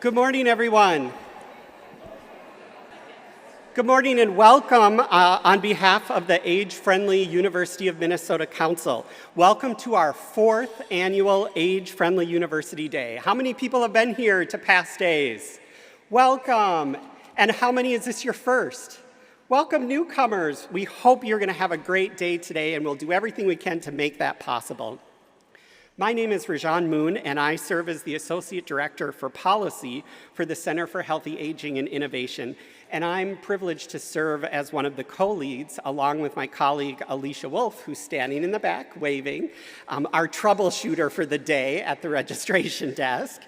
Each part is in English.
Good morning, everyone. Good morning and welcome on behalf of the Age-Friendly University of Minnesota Council. Welcome to our 4th annual Age-Friendly University Day. How many people have been here to past days? Welcome. And how many is this your first? Welcome, newcomers. We hope you're going to have a great day today, and we'll do everything we can to make that possible. My name is Rajan Moon, and I serve as the Associate Director for Policy for the Center for Healthy Aging and Innovation, and I'm privileged to serve as one of the co-leads, along with my colleague Alicia Wolf, who's standing in the back waving, our troubleshooter for the day at the registration desk,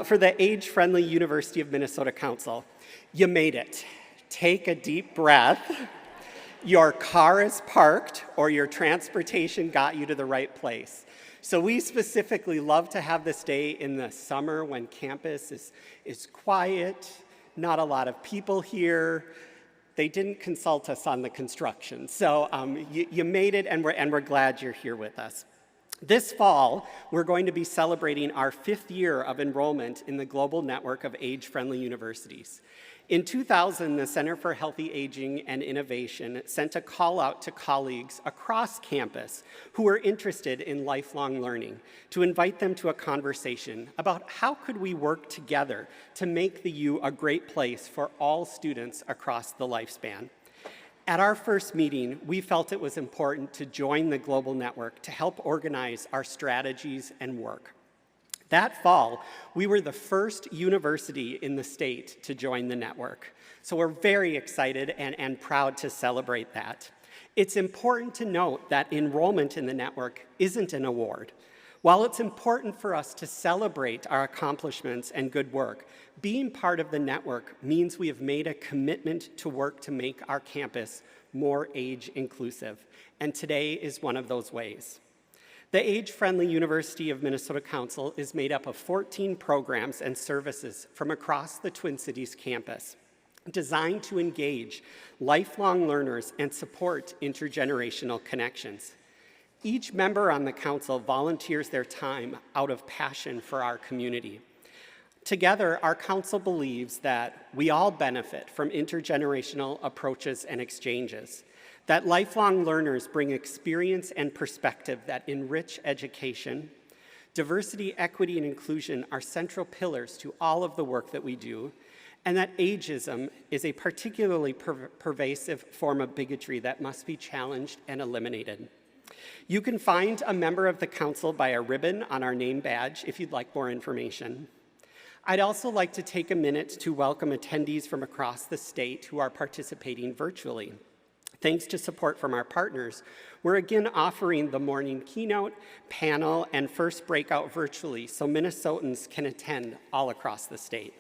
for the Age-Friendly University of Minnesota Council. You made it. Take a deep breath. Your car is parked, or your transportation got you to the right place. So we specifically love to have this day in the summer when campus is quiet, not a lot of people here. They didn't consult us on the construction. So you made it, and we're glad you're here with us. This fall, we're going to be celebrating our 5th year of enrollment in the global network of age-friendly universities. In 2000, the Center for Healthy Aging and Innovation sent a call out to colleagues across campus who were interested in lifelong learning to invite them to a conversation about how could we work together to make the U a great place for all students across the lifespan. At our first meeting, we felt it was important to join the global network to help organize our strategies and work. That fall, we were the first university in the state to join the network. So we're very excited and proud to celebrate that. It's important to note that enrollment in the network isn't an award. While it's important for us to celebrate our accomplishments and good work, being part of the network means we have made a commitment to work to make our campus more age inclusive. And today is one of those ways. The Age-Friendly University of Minnesota Council is made up of 14 programs and services from across the Twin Cities campus, designed to engage lifelong learners and support intergenerational connections. Each member on the council volunteers their time out of passion for our community. Together, our council believes that we all benefit from intergenerational approaches and exchanges, that lifelong learners bring experience and perspective that enrich education. Diversity, equity, and inclusion are central pillars to all of the work that we do, and that ageism is a particularly pervasive form of bigotry that must be challenged and eliminated. You can find a member of the council by a ribbon on our name badge if you'd like more information. I'd also like to take a minute to welcome attendees from across the state who are participating virtually. Thanks to support from our partners, we're again offering the morning keynote, panel, and first breakout virtually so Minnesotans can attend all across the state.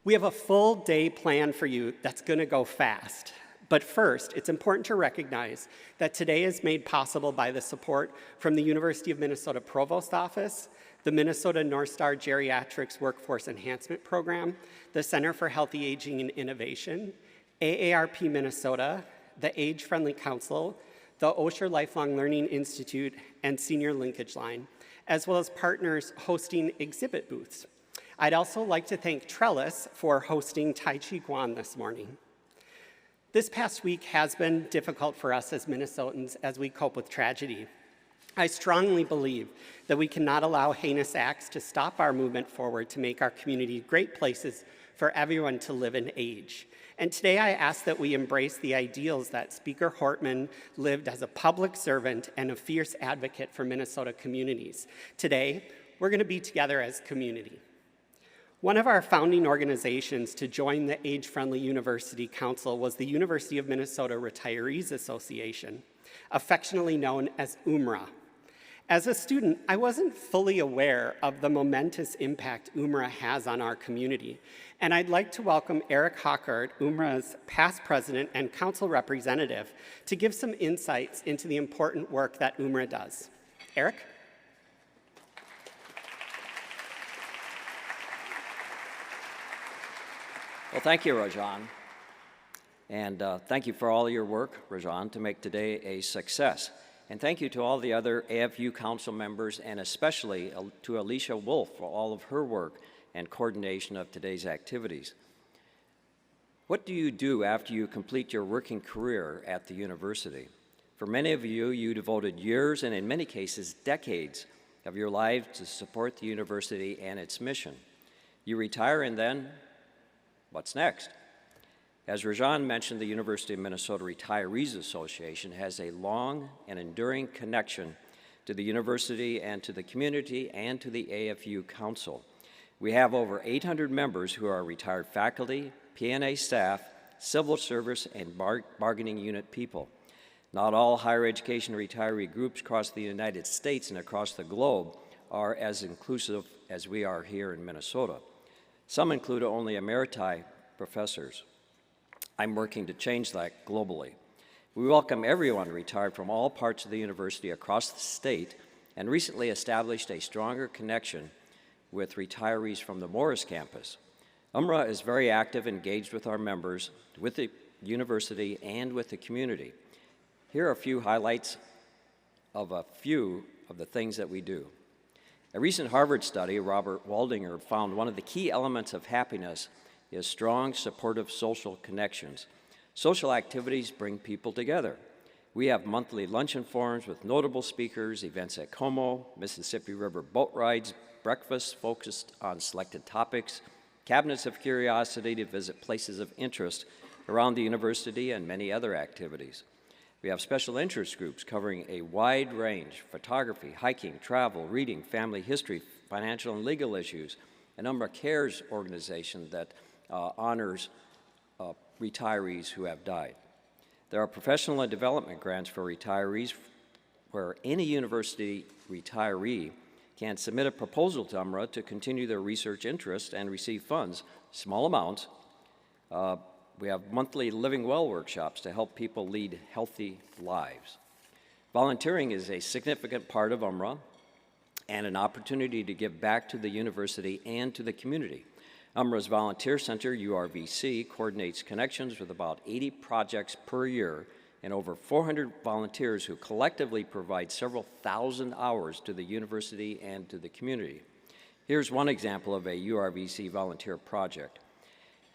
We have a full day planned for you that's going to go fast. But first, it's important to recognize that today is made possible by the support from the University of Minnesota Provost Office, the Minnesota North Star Geriatrics Workforce Enhancement Program, the Center for Healthy Aging and Innovation, AARP Minnesota, the Age-Friendly Council, the Osher Lifelong Learning Institute, and Senior Linkage Line, as well as partners hosting exhibit booths. I'd also like to thank Trellis for hosting Tai Chi Guan this morning. This past week has been difficult for us as Minnesotans as we cope with tragedy. I strongly believe that we cannot allow heinous acts to stop our movement forward to make our community great places for everyone to live and age. And today I ask that we embrace the ideals that Speaker Hortman lived as a public servant and a fierce advocate for Minnesota communities. Today, we're going to be together as community. One of our founding organizations to join the Age-Friendly University Council was the University of Minnesota Retirees Association, affectionately known as UMRA. As a student, I wasn't fully aware of the momentous impact UMRA has on our community, and I'd like to welcome Eric Hockert, UMRA's past president and council representative, to give some insights into the important work that UMRA does. Eric? Well, thank you, Rajan. And thank you for all your work, Rajan, to make today a success. And thank you to all the other AFU council members, and especially to Alicia Wolf for all of her work and coordination of today's activities. What do you do after you complete your working career at the university? For many of you, you devoted years and in many cases decades of your life to support the university and its mission. You retire, and then what's next? As Rajan mentioned, the University of Minnesota Retirees Association has a long and enduring connection to the university and to the community and to the AFU Council. We have over 800 members who are retired faculty, P&A staff, civil service, and bargaining unit people. Not all higher education retiree groups across the United States and across the globe are as inclusive as we are here in Minnesota. Some include only emeriti professors. I'm working to change that globally. We welcome everyone retired from all parts of the university across the state and recently established a stronger connection with retirees from the Morris campus. UMRA is very active, engaged with our members, with the university, and with the community. Here are a few highlights of a few of the things that we do. A recent Harvard study, Robert Waldinger, found one of the key elements of happiness is strong, supportive social connections. Social activities bring people together. We have monthly luncheon forums with notable speakers, events at Como, Mississippi River boat rides, breakfasts focused on selected topics, cabinets of curiosity to visit places of interest around the university, and many other activities. We have special interest groups covering a wide range: photography, hiking, travel, reading, family history, financial and legal issues. An UMRA Cares organization that honors retirees who have died. There are professional and development grants for retirees where any university retiree can submit a proposal to UMRA to continue their research interest and receive funds, small amounts. We have monthly Living Well workshops to help people lead healthy lives. Volunteering is a significant part of UMRA and an opportunity to give back to the university and to the community. UMRA's Volunteer Center, URVC, coordinates connections with about 80 projects per year and over 400 volunteers who collectively provide several thousand hours to the university and to the community. Here's one example of a URVC volunteer project.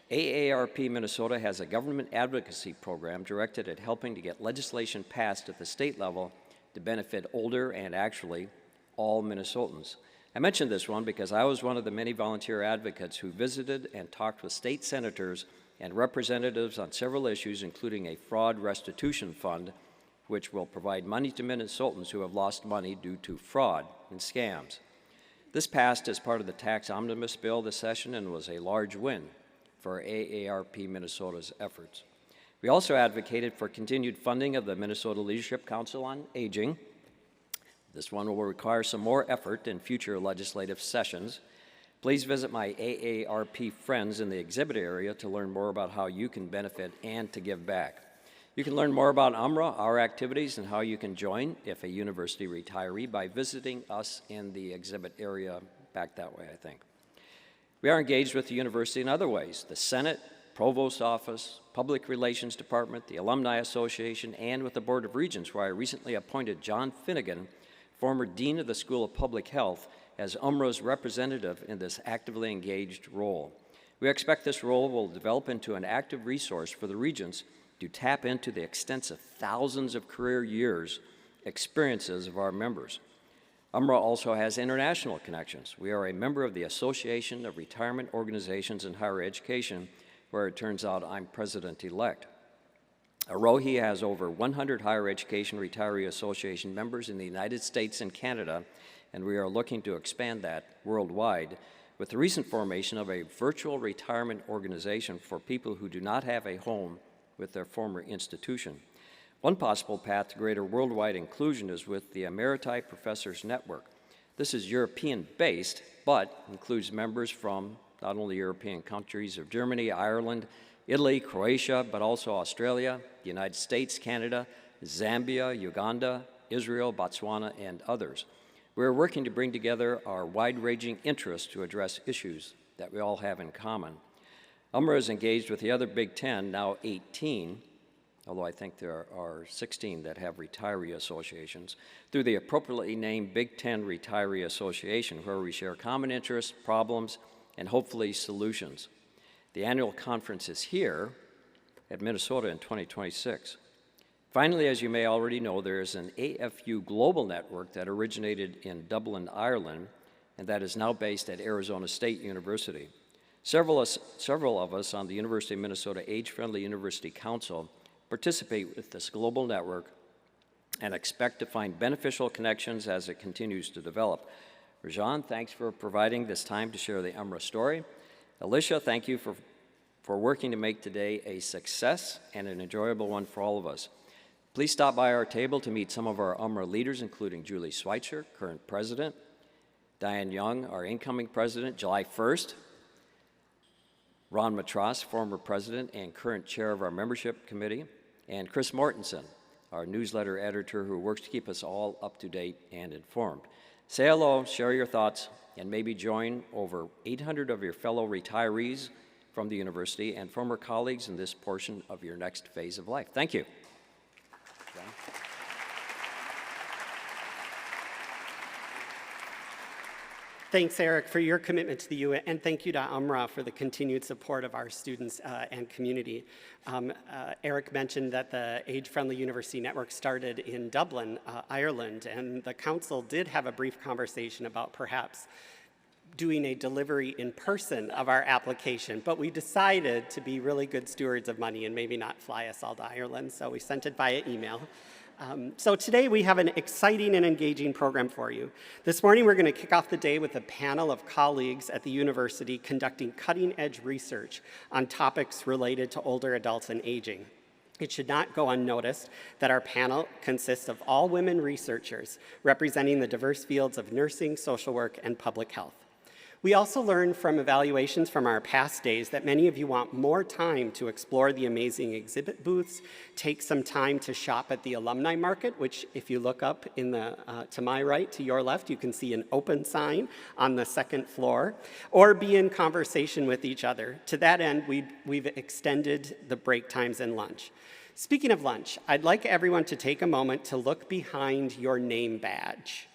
AARP Minnesota has a government advocacy program directed at helping to get legislation passed at the state level to benefit older and actually all Minnesotans. I mentioned this one because I was one of the many volunteer advocates who visited and talked with state senators and representatives on several issues, including a fraud restitution fund, which will provide money to Minnesotans who have lost money due to fraud and scams. This passed as part of the tax omnibus bill this session and was a large win for AARP Minnesota's efforts. We also advocated for continued funding of the Minnesota Leadership Council on Aging. This one will require some more effort in future legislative sessions. Please visit my AARP friends in the exhibit area to learn more about how you can benefit and to give back. You can learn more about UMRA, our activities, and how you can join if a university retiree by visiting us in the exhibit area back that way, I think. We are engaged with the university in other ways: the Senate, Provost Office, Public Relations Department, the Alumni Association, and with the Board of Regents, where I recently appointed John Finnegan, former Dean of the School of Public Health, as UMRA's representative in this actively engaged role. We expect this role will develop into an active resource for the Regents to tap into the extensive thousands of career years experiences of our members. UMRA also has international connections. We are a member of the Association of Retirement Organizations in Higher Education, where it turns out I'm president-elect. AROHE has over 100 higher education retiree association members in the United States and Canada, and we are looking to expand that worldwide with the recent formation of a virtual retirement organization for people who do not have a home with their former institution. One possible path to greater worldwide inclusion is with the Emeriti Professors Network. This is European-based, but includes members from not only European countries of Germany, Ireland, Italy, Croatia, but also Australia, the United States, Canada, Zambia, Uganda, Israel, Botswana, and others. We're working to bring together our wide-ranging interests to address issues that we all have in common. UMRA is engaged with the other Big Ten, now 18, although I think there are 16 that have retiree associations, through the appropriately named Big Ten Retiree Association, where we share common interests, problems, and hopefully solutions. The annual conference is here at Minnesota in 2026. Finally, as you may already know, there is an AFU global network that originated in Dublin, Ireland, and that is now based at Arizona State University. Several of us on the University of Minnesota Age-Friendly University Council participate with this global network and expect to find beneficial connections as it continues to develop. Rajan, thanks for providing this time to share the UMRA story. Alicia, thank you for working to make today a success and an enjoyable one for all of us. Please stop by our table to meet some of our UMRA leaders, including Julie Schweitzer, current president, Diane Young, our incoming president, July 1st, Ron Matras, former president and current chair of our membership committee, and Chris Mortensen, our newsletter editor who works to keep us all up to date and informed. Say hello, share your thoughts, and maybe join over 800 of your fellow retirees from the university and former colleagues in this portion of your next phase of life. Thank you. John? Thanks, Eric, for your commitment to the UN, and thank you to UMRA for the continued support of our students and community. Eric mentioned that the Age-Friendly University Network started in Dublin, Ireland, and the council did have a brief conversation about perhaps doing a delivery in person of our application, but we decided to be really good stewards of money and maybe not fly us all to Ireland, so we sent it via email. So today we have an exciting and engaging program for you. This morning we're going to kick off the day with a panel of colleagues at the university conducting cutting-edge research on topics related to older adults and aging. It should not go unnoticed that our panel consists of all women researchers representing the diverse fields of nursing, social work, and public health. We also learned from evaluations from our past days that many of you want more time to explore the amazing exhibit booths, take some time to shop at the alumni market, which if you look up in the, to my right, to your left, you can see an open sign on the second floor, or be in conversation with each other. To that end, we've extended the break times and lunch. Speaking of lunch, I'd like everyone to take a moment to look behind your name badge.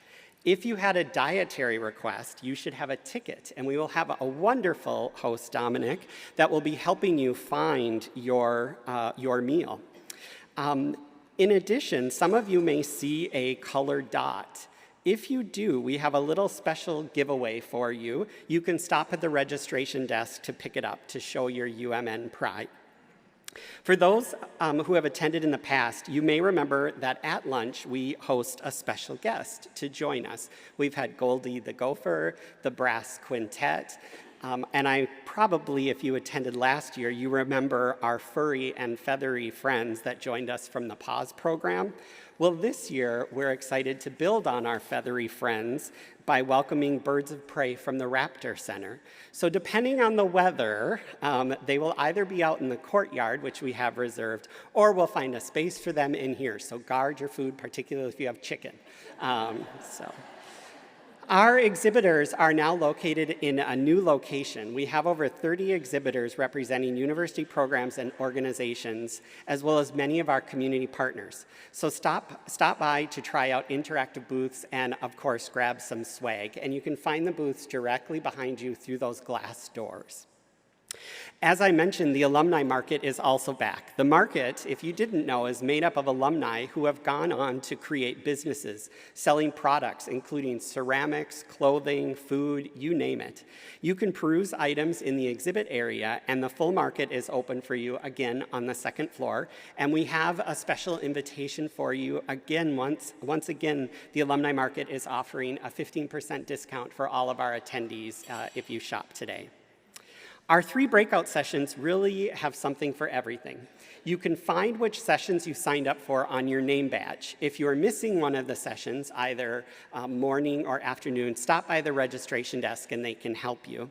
If you had a dietary request, you should have a ticket, and we will have a wonderful host, Dominic, that will be helping you find your meal. In addition, some of you may see a colored dot. If you do, we have a little special giveaway for you. You can stop at the registration desk to pick it up to show your UMN pride. For those who have attended in the past, you may remember that at lunch we host a special guest to join us. We've had Goldie the Gopher, the Brass Quintet, and I probably, if you attended last year, you remember our furry and feathery friends that joined us from the PAWS program. Well, this year, we're excited to build on our feathery friends by welcoming birds of prey from the Raptor Center. So depending on the weather, they will either be out in the courtyard, which we have reserved, or we'll find a space for them in here. So guard your food, particularly if you have chicken. Our exhibitors are now located in a new location. We have over 30 exhibitors representing university programs and organizations, as well as many of our community partners. So stop by to try out interactive booths and, of course, grab some swag. And you can find the booths directly behind you through those glass doors. As I mentioned, the alumni market is also back. The market, if you didn't know, is made up of alumni who have gone on to create businesses selling products including ceramics, clothing, food, you name it. You can peruse items in the exhibit area, and the full market is open for you again on the second floor. And we have a special invitation for you again. Once again, the alumni market is offering a 15% discount for all of our attendees if you shop today. Our 3 breakout sessions really have something for everything. You can find which sessions you signed up for on your name badge. If you're missing one of the sessions, either morning or afternoon, stop by the registration desk and they can help you.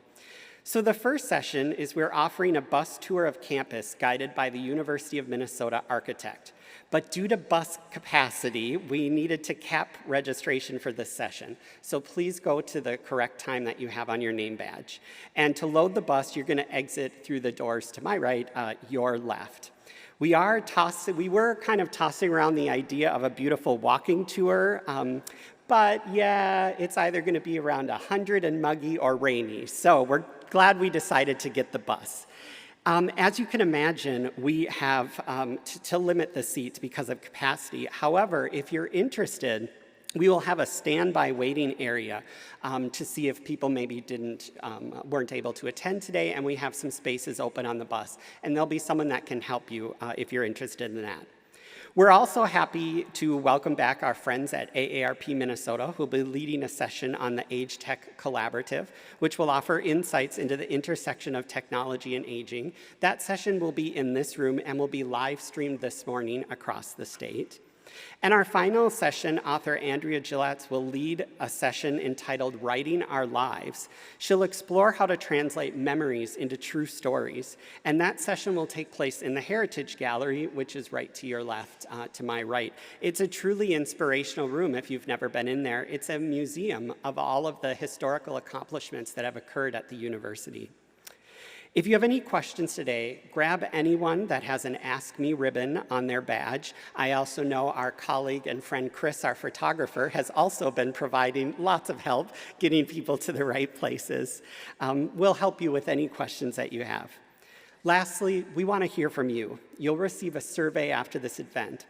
So the first session is we're offering a bus tour of campus guided by the University of Minnesota architect. But due to bus capacity, we needed to cap registration for this session. So please go to the correct time that you have on your name badge. And to load the bus, you're going to exit through the doors to my right, your left. We were kind of tossing around the idea of a beautiful walking tour, but yeah, it's either going to be around 100 and muggy or rainy. So we're glad we decided to get the bus. As you can imagine, we have to limit the seats because of capacity. However, if you're interested, we will have a standby waiting area to see if people maybe weren't able to attend today, and we have some spaces open on the bus. And there'll be someone that can help you if you're interested in that. We're also happy to welcome back our friends at AARP Minnesota, who will be leading a session on the Age Tech Collaborative, which will offer insights into the intersection of technology and aging. That session will be in this room and will be live streamed this morning across the state. And our final session, author Andrea Gilletz will lead a session entitled Writing Our Lives. She'll explore how to translate memories into true stories. And that session will take place in the Heritage Gallery, which is right to your left, to my right. It's a truly inspirational room if you've never been in there. It's a museum of all of the historical accomplishments that have occurred at the university. If you have any questions today, grab anyone that has an Ask Me ribbon on their badge. I also know our colleague and friend Chris, our photographer, has also been providing lots of help getting people to the right places. We'll help you with any questions that you have. Lastly, we want to hear from you. You'll receive a survey after this event.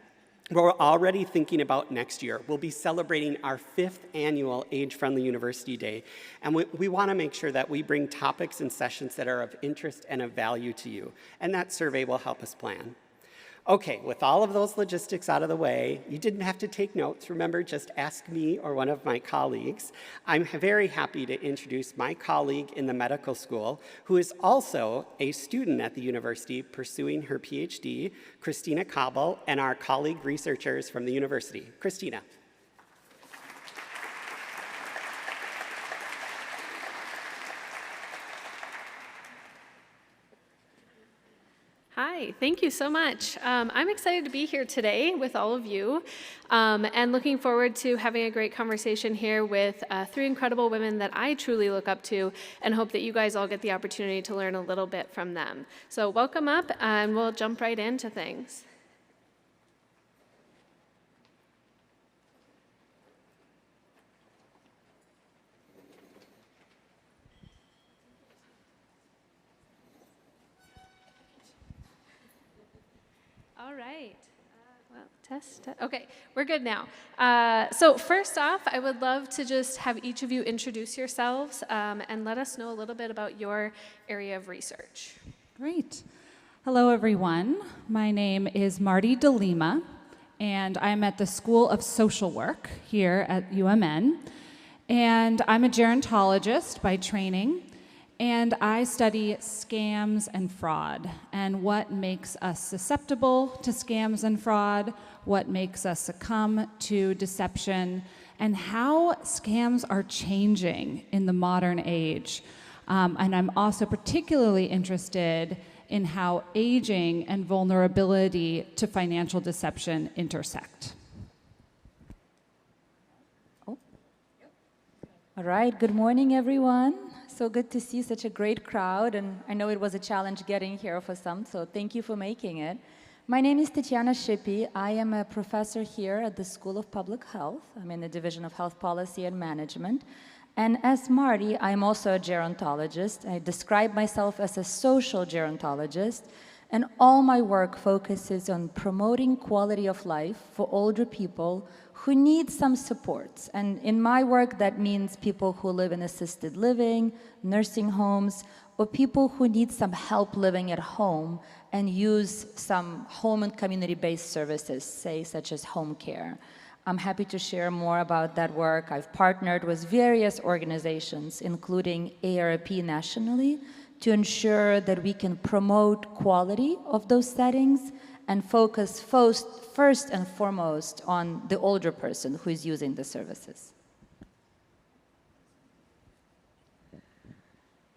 We're already thinking about next year. We'll be celebrating our 5th annual Age-Friendly University Day, and we want to make sure that we bring topics and sessions that are of interest and of value to you, and that survey will help us plan. Okay, with all of those logistics out of the way, you didn't have to take notes. Remember, just ask me or one of my colleagues. I'm very happy to introduce my colleague in the medical school, who is also a student at the university pursuing her PhD, Christina Cobble, and our colleague researchers from the university. Christina. Hi, thank you so much. I'm excited to be here today with all of you and looking forward to having a great conversation here with 3 incredible women that I truly look up to and hope that you guys all get the opportunity to learn a little bit from them. So welcome up and we'll jump right into things. All right. Well, test. Okay, we're good now. So first off, I would love to just have each of you introduce yourselves and let us know a little bit about your area of research. Great. Hello, everyone. My name is Marty DeLima, and I'm at the School of Social Work here at UMN. And I'm a gerontologist by training. And I study scams and fraud, and what makes us susceptible to scams and fraud, what makes us succumb to deception, and how scams are changing in the modern age. And I'm also particularly interested in how aging and vulnerability to financial deception intersect. All right, good morning, everyone. So good to see such a great crowd, and I know it was a challenge getting here for some, so thank you for making it. My name is Tatiana Shippy. I am a professor here at the School of Public Health. I'm in the Division of Health Policy and Management. And as Marty, I'm also a gerontologist. I describe myself as a social gerontologist, and all my work focuses on promoting quality of life for older people who need some supports. And in my work, that means people who live in assisted living, nursing homes, or people who need some help living at home and use some home and community-based services, say, such as home care. I'm happy to share more about that work. I've partnered with various organizations, including AARP nationally, to ensure that we can promote quality of those settings and focus first and foremost on the older person who is using the services.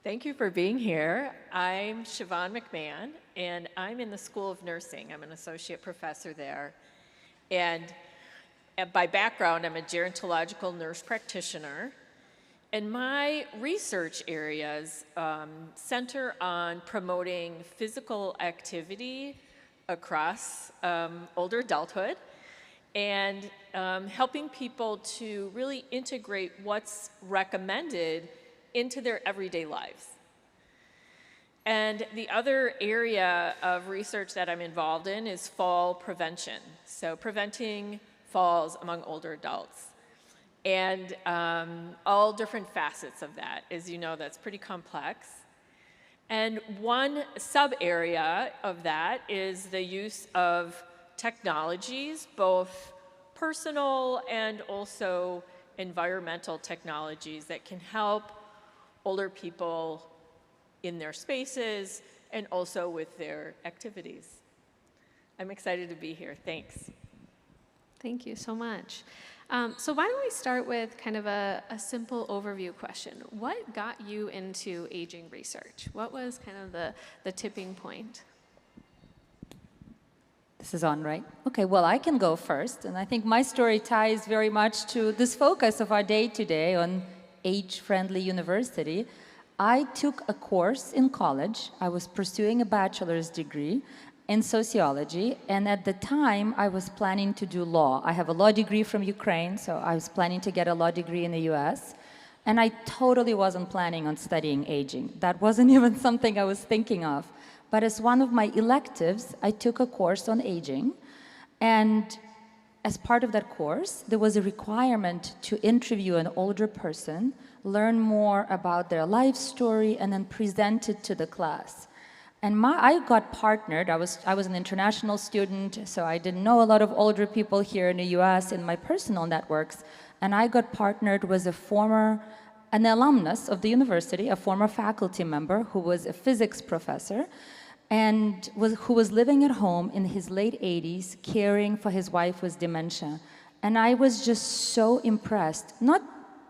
Thank you for being here. I'm Siobhan McMahon, and I'm in the School of Nursing. I'm an associate professor there. And by background, I'm a gerontological nurse practitioner. And my research areas center on promoting physical activity across older adulthood and helping people to really integrate what's recommended into their everyday lives. And the other area of research that I'm involved in is fall prevention. So preventing falls among older adults. And all different facets of that. As you know, that's pretty complex. And one sub-area of that is the use of technologies, both personal and also environmental technologies that can help older people in their spaces and also with their activities. I'm excited to be here. Thanks. Thank you so much. So why don't we start with kind of a simple overview question. What got you into aging research? What was kind of the tipping point? This is on, right? Okay, well, I can go first. And I think my story ties very much to this focus of our day today on age-friendly university. I took a course in college. I was pursuing a bachelor's degree in sociology, and at the time, I was planning to do law. I have a law degree from Ukraine, so I was planning to get a law degree in the US, and I totally wasn't planning on studying aging. That wasn't even something I was thinking of. But as one of my electives, I took a course on aging, and as part of that course, there was a requirement to interview an older person, learn more about their life story, and then present it to the class. And I got partnered. I was an international student, so I didn't know a lot of older people here in the US in my personal networks. And I got partnered with an alumnus of the university, a former faculty member who was a physics professor, and who was living at home in his late 80s, caring for his wife with dementia. And I was just so impressed, not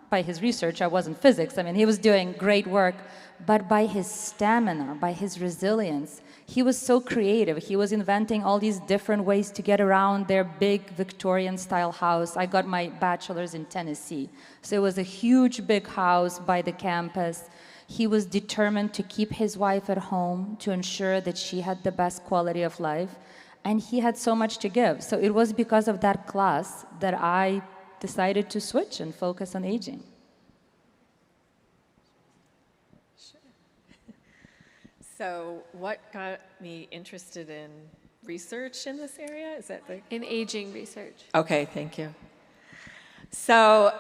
by his research, I wasn't physics, I mean, he was doing great work, but by his stamina, by his resilience. He was so creative. He was inventing all these different ways to get around their big Victorian-style house. I got my bachelor's in Tennessee. So it was a huge, big house by the campus. He was determined to keep his wife at home, to ensure that she had the best quality of life. And he had so much to give. So it was because of that class that I decided to switch and focus on aging. So what got me interested in research in this area? Is that the... In aging research. Okay, thank you. So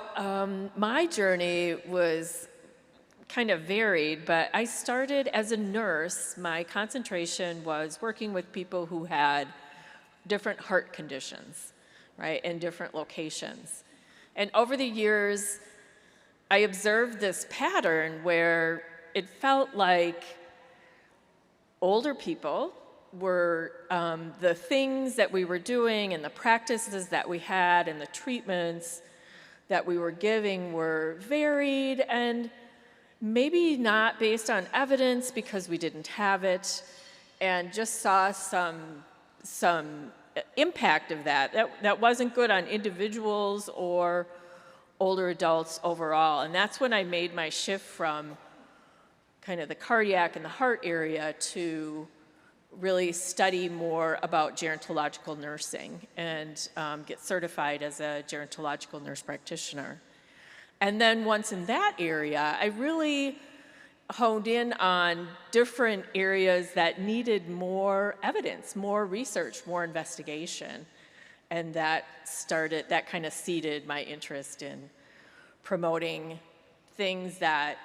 my journey was kind of varied, but I started as a nurse. My concentration was working with people who had different heart conditions, right, in different locations. And over the years, I observed this pattern where it felt like older people were the things that we were doing and the practices that we had and the treatments that we were giving were varied and maybe not based on evidence because we didn't have it, and just saw some impact of that wasn't good on individuals or older adults overall. And that's when I made my shift from kind of the cardiac and the heart area to really study more about gerontological nursing and get certified as a gerontological nurse practitioner. And then once in that area, I really honed in on different areas that needed more evidence, more research, more investigation. And that kind of seeded my interest in promoting things that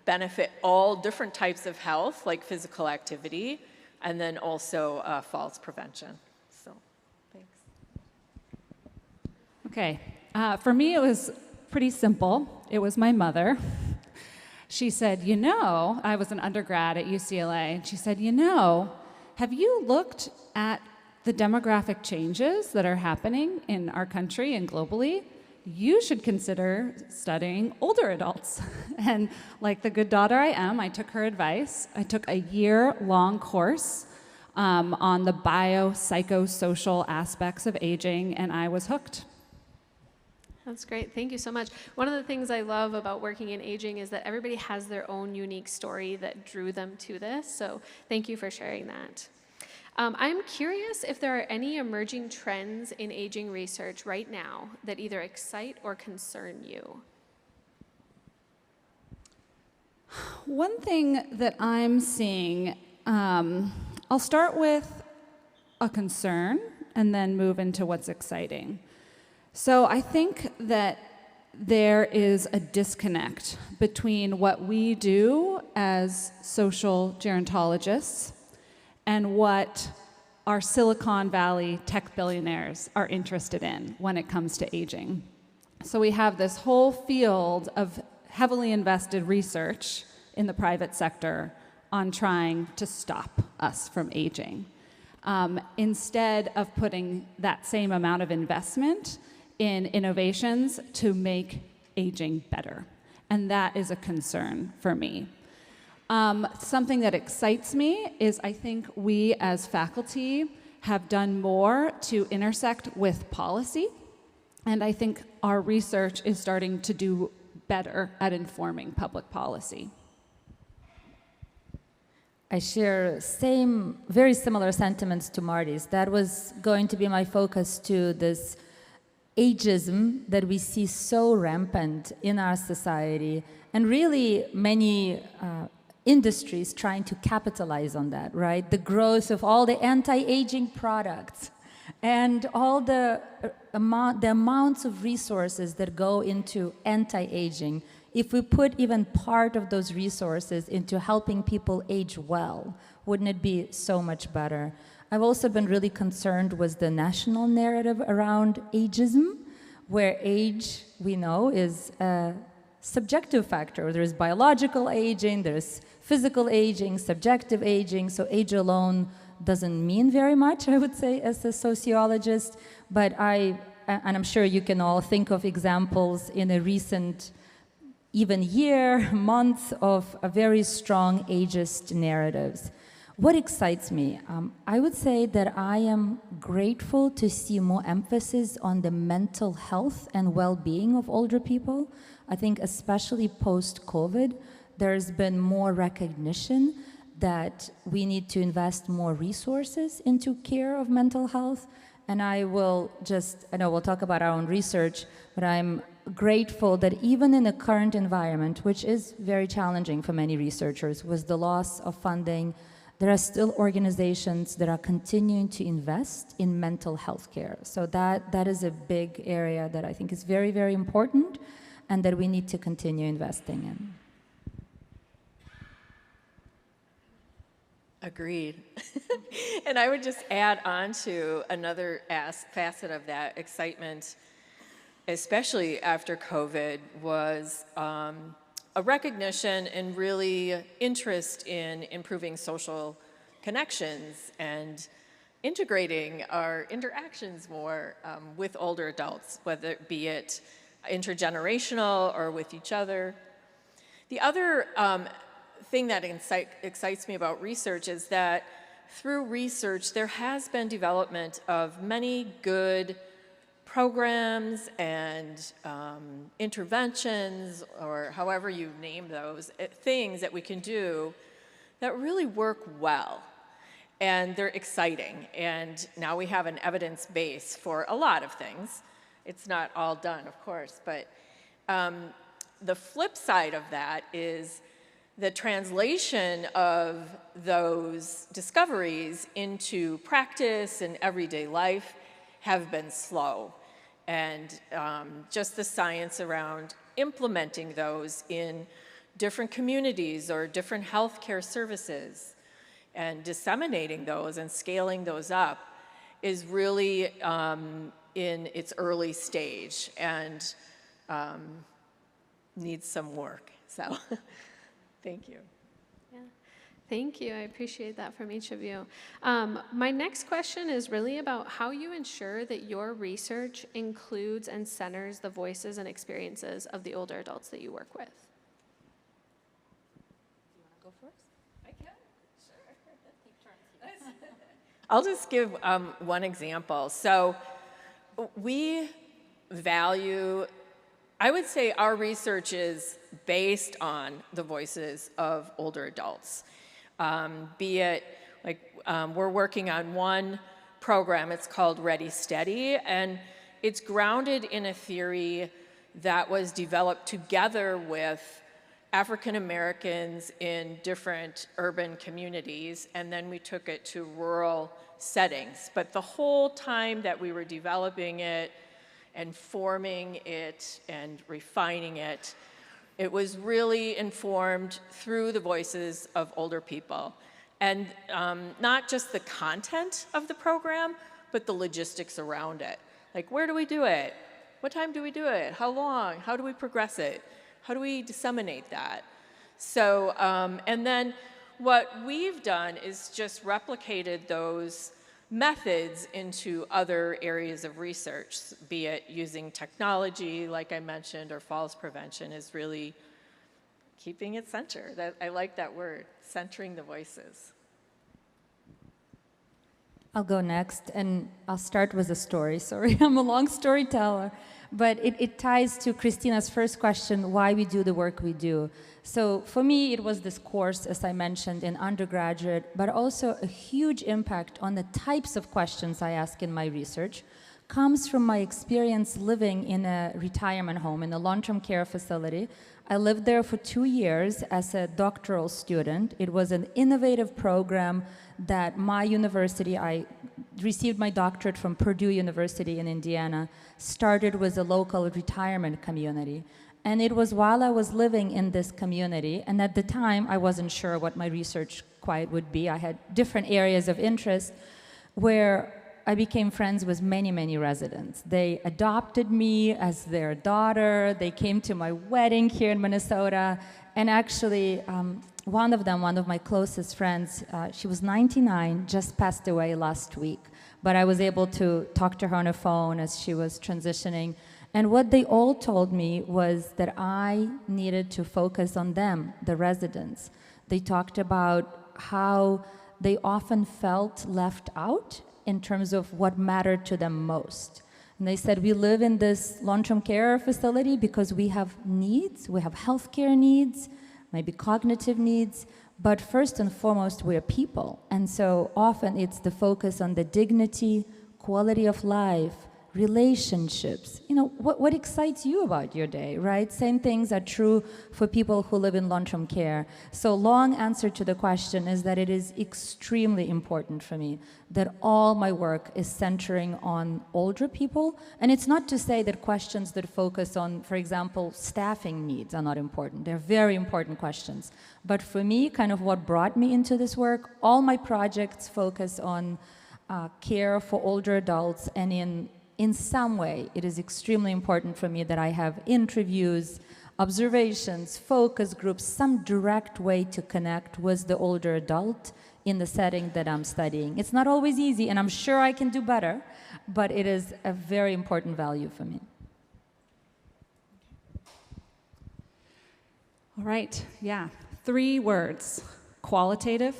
benefit all different types of health, like physical activity, and then also falls prevention. So, thanks. Okay, for me it was pretty simple. It was my mother. She said, you know, I was an undergrad at UCLA, and she said, you know, have you looked at the demographic changes that are happening in our country and globally? You should consider studying older adults. And like the good daughter I am, I took her advice. I took a year-long course on the biopsychosocial aspects of aging, and I was hooked. That's great. Thank you so much. One of the things I love about working in aging is that everybody has their own unique story that drew them to this. So thank you for sharing that. I'm curious if there are any emerging trends in aging research right now that either excite or concern you. One thing that I'm seeing, I'll start with a concern and then move into what's exciting. So I think that there is a disconnect between what we do as social gerontologists and what our Silicon Valley tech billionaires are interested in when it comes to aging. So we have this whole field of heavily invested research in the private sector on trying to stop us from aging, instead of putting that same amount of investment in innovations to make aging better. And that is a concern for me. Something that excites me is I think we as faculty have done more to intersect with policy, and I think our research is starting to do better at informing public policy. I share very similar sentiments to Marty's. That was going to be my focus too, this ageism that we see so rampant in our society, and really many industries trying to capitalize on that, right? The growth of all the anti-aging products and all the amounts of resources that go into anti-aging. If we put even part of those resources into helping people age well, wouldn't it be so much better? I've also been really concerned with the national narrative around ageism, where age, we know, is a subjective factor. There's biological aging, there's physical aging, subjective aging, so age alone doesn't mean very much, I would say, as a sociologist, but and I'm sure you can all think of examples in a recent even year, month of a very strong ageist narratives. What excites me? I would say that I am grateful to see more emphasis on the mental health and well-being of older people. I think especially post-COVID, there's been more recognition that we need to invest more resources into care of mental health. And I know we'll talk about our own research, but I'm grateful that even in the current environment, which is very challenging for many researchers, with the loss of funding, there are still organizations that are continuing to invest in mental health care. So that is a big area that I think is very, very important and that we need to continue investing in. Agreed. And I would just add on to another facet of that excitement, especially after COVID, was a recognition and really interest in improving social connections and integrating our interactions more with older adults, whether it be it intergenerational or with each other. The other thing that excites me about research is that through research there has been development of many good programs and interventions, or however you name those, things that we can do that really work well. And they're exciting. And now we have an evidence base for a lot of things. It's not all done, of course, but the flip side of that is the translation of those discoveries into practice and everyday life have been slow. And just the science around implementing those in different communities or different healthcare services and disseminating those and scaling those up is really in its early stage and needs some work. So thank you. Thank you. I appreciate that from each of you. My next question is really about how you ensure that your research includes and centers the voices and experiences of the older adults that you work with. Do you want to go first? I can. Sure. I'll just give one example. So we value, I would say our research is based on the voices of older adults. Be it we're working on one program. It's called Ready Steady, and it's grounded in a theory that was developed together with African Americans in different urban communities, and then we took it to rural settings. But the whole time that we were developing it and forming it and refining it, it was really informed through the voices of older people. And not just the content of the program, but the logistics around it. Like, where do we do it? What time do we do it? How long? How do we progress it? How do we disseminate that? So, and then what we've done is just replicated those methods into other areas of research, be it using technology, like I mentioned, or falls prevention, is really keeping it centered. I like that word, centering the voices. I'll go next, and I'll start with a story. Sorry, I'm a long storyteller. But it ties to Christina's first question, why we do the work we do. So for me, it was this course, as I mentioned, in undergraduate, but also a huge impact on the types of questions I ask in my research comes from my experience living in a retirement home, in a long-term care facility. I lived there for 2 years as a doctoral student. It was an innovative program that my university, I received my doctorate from Purdue University in Indiana, started with a local retirement community. And it was while I was living in this community, and at the time I wasn't sure what my research quite would be. I had different areas of interest where I became friends with many, many residents. They adopted me as their daughter. They came to my wedding here in Minnesota. And actually, one of them, one of my closest friends, she was 99, just passed away last week. But I was able to talk to her on the phone as she was transitioning. And what they all told me was that I needed to focus on them, the residents. They talked about how they often felt left out in terms of what mattered to them most. And they said, we live in this long-term care facility because we have needs, we have healthcare needs, maybe cognitive needs, but first and foremost, we're people. And so often it's the focus on the dignity, quality of life, relationships. You know, what excites you about your day, right? Same things are true for people who live in long-term care. So long answer to the question is that it is extremely important for me that all my work is centering on older people. And it's not to say that questions that focus on, for example, staffing needs are not important. They're very important questions. But for me, kind of what brought me into this work, all my projects focus on care for older adults, and in some way, it is extremely important for me that I have interviews, observations, focus groups, some direct way to connect with the older adult in the setting that I'm studying. It's not always easy, and I'm sure I can do better, but it is a very important value for me. All right, yeah. 3 words: qualitative,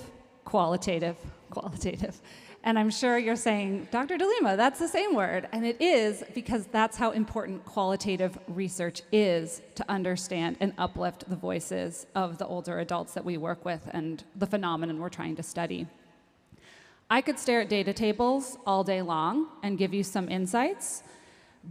qualitative, qualitative. And I'm sure you're saying, Dr. DeLima, that's the same word. And it is, because that's how important qualitative research is to understand and uplift the voices of the older adults that we work with and the phenomenon we're trying to study. I could stare at data tables all day long and give you some insights,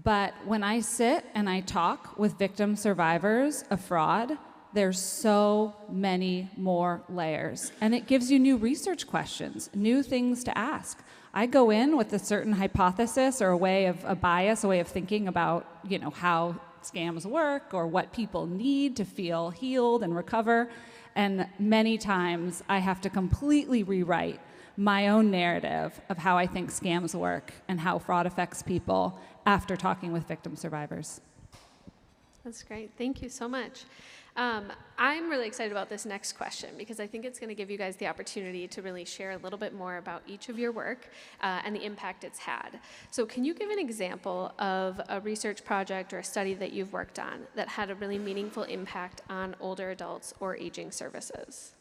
but when I sit and I talk with victim survivors of fraud, there's so many more layers, and it gives you new research questions, new things to ask. I go in with a certain hypothesis or a bias, a way of thinking about, you know, how scams work or what people need to feel healed and recover, and many times I have to completely rewrite my own narrative of how I think scams work and how fraud affects people after talking with victim survivors. That's great. Thank you so much. I'm really excited about this next question because I think it's going to give you guys the opportunity to really share a little bit more about each of your work and the impact it's had. So can you give an example of a research project or a study that you've worked on that had a really meaningful impact on older adults or aging services?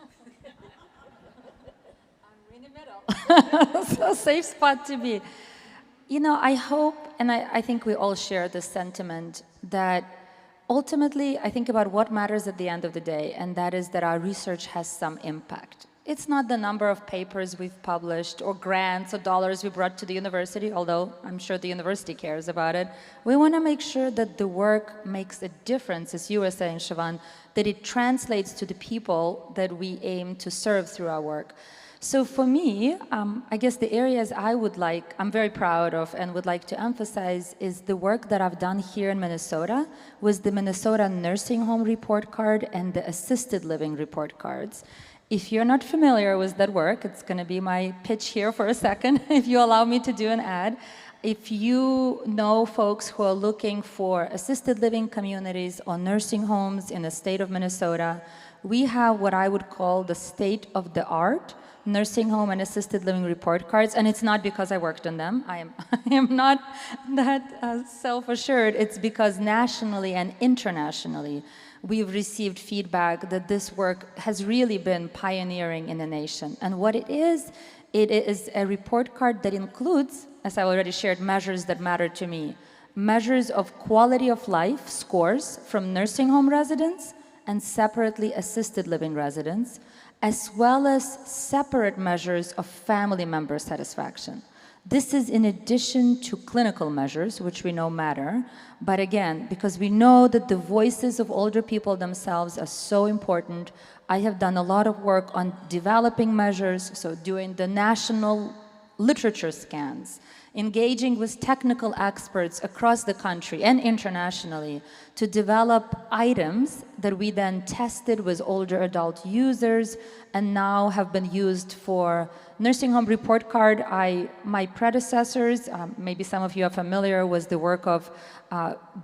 I'm in the middle. So safe spot to be. You know, I hope, and I think we all share this sentiment, that ultimately, I think about what matters at the end of the day, and that is that our research has some impact. It's not the number of papers we've published or grants or dollars we brought to the university, although I'm sure the university cares about it. We want to make sure that the work makes a difference, as you were saying, Siobhan, that it translates to the people that we aim to serve through our work. So for me, I guess the areas I'm very proud of and would like to emphasize is the work that I've done here in Minnesota with the Minnesota Nursing Home Report Card and the Assisted Living Report Cards. If you're not familiar with that work, it's going to be my pitch here for a second, if you allow me to do an ad. If you know folks who are looking for assisted living communities or nursing homes in the state of Minnesota, we have what I would call the state-of-the-art nursing home and assisted living report cards, and it's not because I worked on them. I am not that self-assured. It's because nationally and internationally, we've received feedback that this work has really been pioneering in the nation. And what it is a report card that includes, as I already shared, measures that matter to me. Measures of quality of life scores from nursing home residents and separately assisted living residents, as well as separate measures of family member satisfaction. This is in addition to clinical measures, which we know matter, but again, because we know that the voices of older people themselves are so important, I have done a lot of work on developing measures, so doing the national literature scans, engaging with technical experts across the country and internationally to develop items that we then tested with older adult users and now have been used for nursing home report card. My predecessors, maybe some of you are familiar with the work of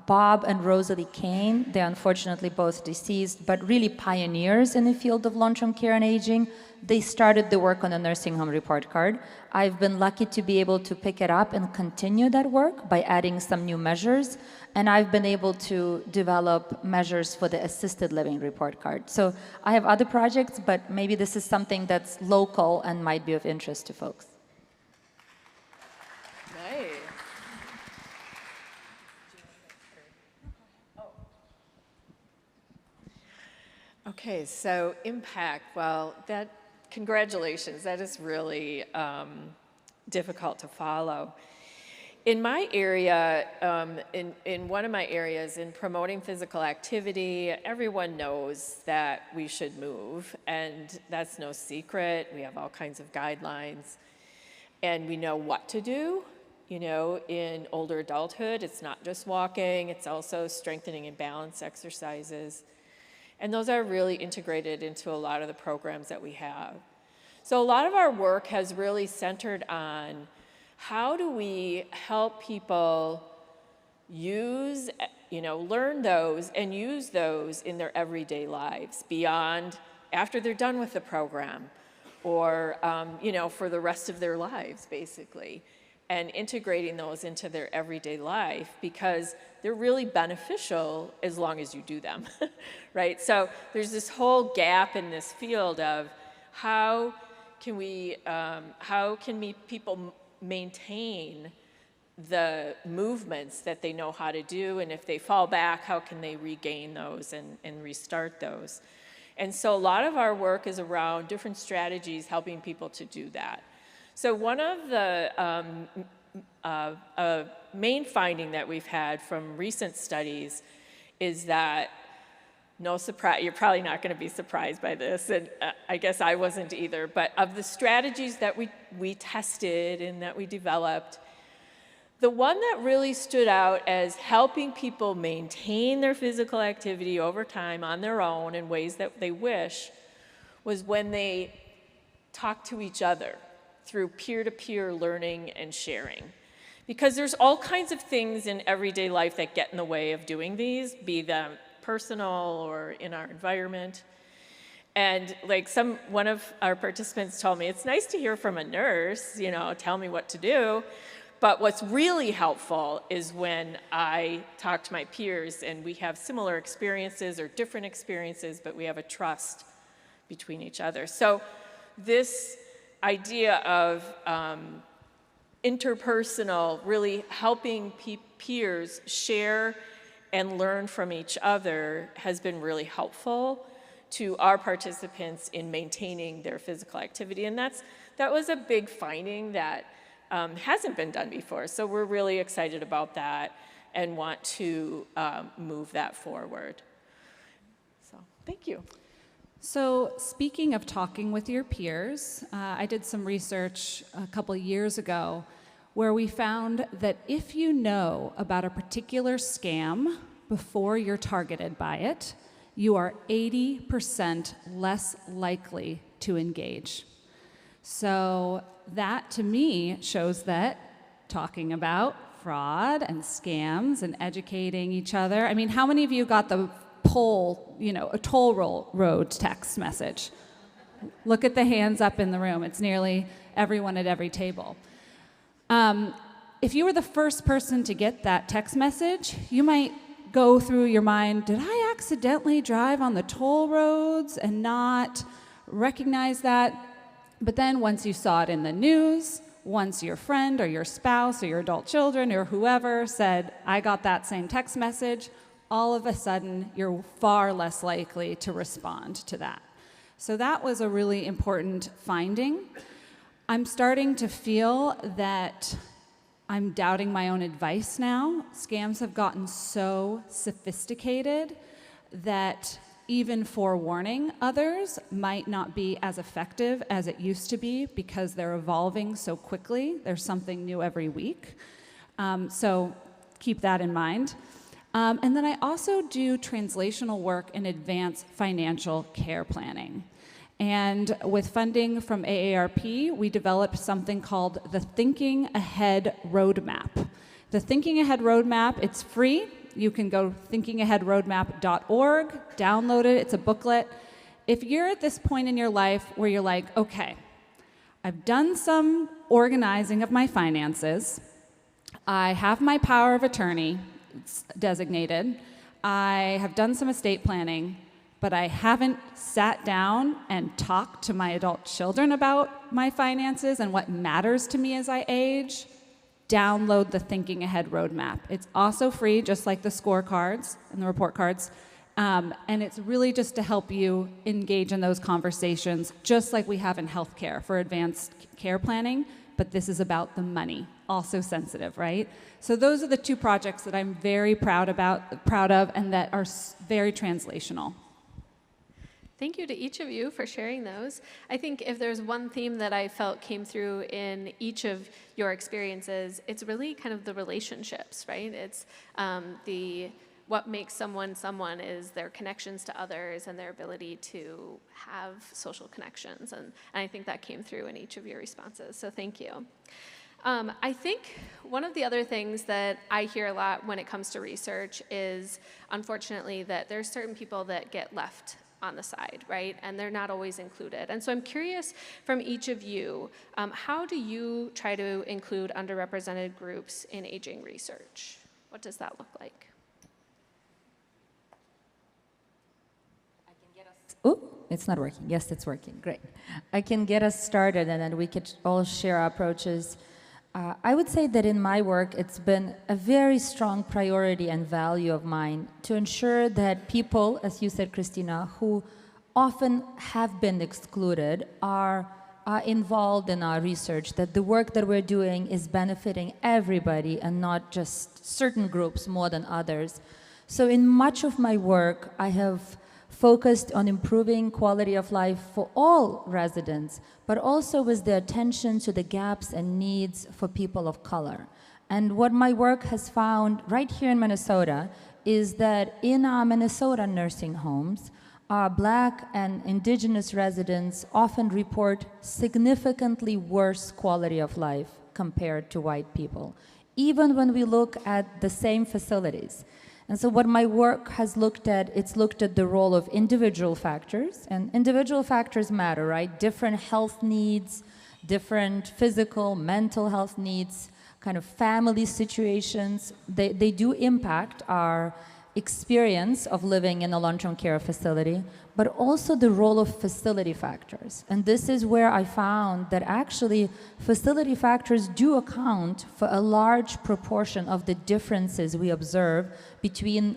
Bob and Rosalie Kane. They're unfortunately both deceased, but really pioneers in the field of long-term care and aging. They started the work on the nursing home report card. I've been lucky to be able to pick it up and continue that work by adding some new measures, and I've been able to develop measures for the assisted living report card. So I have other projects, but maybe this is something that's local and might be of interest to folks. Nice. Okay, so impact, well, congratulations, that is really difficult to follow. In my area, in one of my areas, in promoting physical activity, everyone knows that we should move, and that's no secret. We have all kinds of guidelines, and we know what to do. You know, in older adulthood, it's not just walking, it's also strengthening and balance exercises. And those are really integrated into a lot of the programs that we have. So a lot of our work has really centered on how do we help people use, learn those and use those in their everyday lives beyond after they're done with the program or, for the rest of their lives, basically, and integrating those into their everyday life because they're really beneficial as long as you do them, right? So there's this whole gap in this field of how can people maintain the movements that they know how to do, and if they fall back, how can they regain those and restart those? And so a lot of our work is around different strategies helping people to do that. So one of the main finding that we've had from recent studies is that, no surprise, you're probably not going to be surprised by this, and I guess I wasn't either, but of the strategies that we tested and that we developed, the one that really stood out as helping people maintain their physical activity over time on their own in ways that they wish was when they talk to each other through peer-to-peer learning and sharing. Because there's all kinds of things in everyday life that get in the way of doing these, be them personal or in our environment. And one of our participants told me, it's nice to hear from a nurse, tell me what to do. But what's really helpful is when I talk to my peers and we have similar experiences or different experiences, but we have a trust between each other. So this idea of interpersonal, really helping peers share and learn from each other has been really helpful to our participants in maintaining their physical activity. And that was a big finding that hasn't been done before. So we're really excited about that and want to move that forward. So thank you. So speaking of talking with your peers, I did some research a couple of years ago where we found that if you know about a particular scam before you're targeted by it, you are 80% less likely to engage. So that, to me, shows that talking about fraud and scams and educating each other. I mean, how many of you got the a toll road text message? Look at the hands up in the room. It's nearly everyone at every table. If you were the first person to get that text message, you might go through your mind, did I accidentally drive on the toll roads and not recognize that? But then once you saw it in the news, once your friend or your spouse or your adult children or whoever said, I got that same text message, all of a sudden you're far less likely to respond to that. So that was a really important finding. I'm starting to feel that I'm doubting my own advice now. Scams have gotten so sophisticated that even forewarning others might not be as effective as it used to be because they're evolving so quickly. There's something new every week. So keep that in mind. And then I also do translational work in advanced financial care planning. And with funding from AARP, we developed something called the Thinking Ahead Roadmap. The Thinking Ahead Roadmap, it's free. You can go thinkingaheadroadmap.org, download it, it's a booklet. If you're at this point in your life where you're like, okay, I've done some organizing of my finances, I have my power of attorney designated, I have done some estate planning, but I haven't sat down and talked to my adult children about my finances and what matters to me as I age, download the Thinking Ahead Roadmap. It's also free, just like the scorecards and the report cards, and it's really just to help you engage in those conversations, just like we have in healthcare for advanced care planning, but this is about the money, also sensitive, right? So those are the two projects that I'm very proud of, and that are very translational. Thank you to each of you for sharing those. I think if there's one theme that I felt came through in each of your experiences, it's really kind of the relationships, right? It's what makes someone someone is their connections to others and their ability to have social connections. And I think that came through in each of your responses, so thank you. I think one of the other things that I hear a lot when it comes to research is, unfortunately, that there's certain people that get left on the side, right? And they're not always included. And so I'm curious from each of you, how do you try to include underrepresented groups in aging research? What does that look like? Oh, it's not working. Yes, it's working. Great. I can get us started, and then we could all share our approaches. I would say that in my work, it's been a very strong priority and value of mine to ensure that people, as you said, Christina, who often have been excluded are involved in our research, that the work that we're doing is benefiting everybody and not just certain groups more than others. So in much of my work, I have focused on improving quality of life for all residents, but also with the attention to the gaps and needs for people of color. And what my work has found right here in Minnesota is that in our Minnesota nursing homes, our Black and Indigenous residents often report significantly worse quality of life compared to white people, even when we look at the same facilities. And so what my work has looked at, it's looked at the role of individual factors, and individual factors matter, right? Different health needs, different physical, mental health needs, kind of family situations, they do impact our experience of living in a long-term care facility, but also the role of facility factors. And this is where I found that actually facility factors do account for a large proportion of the differences we observe between,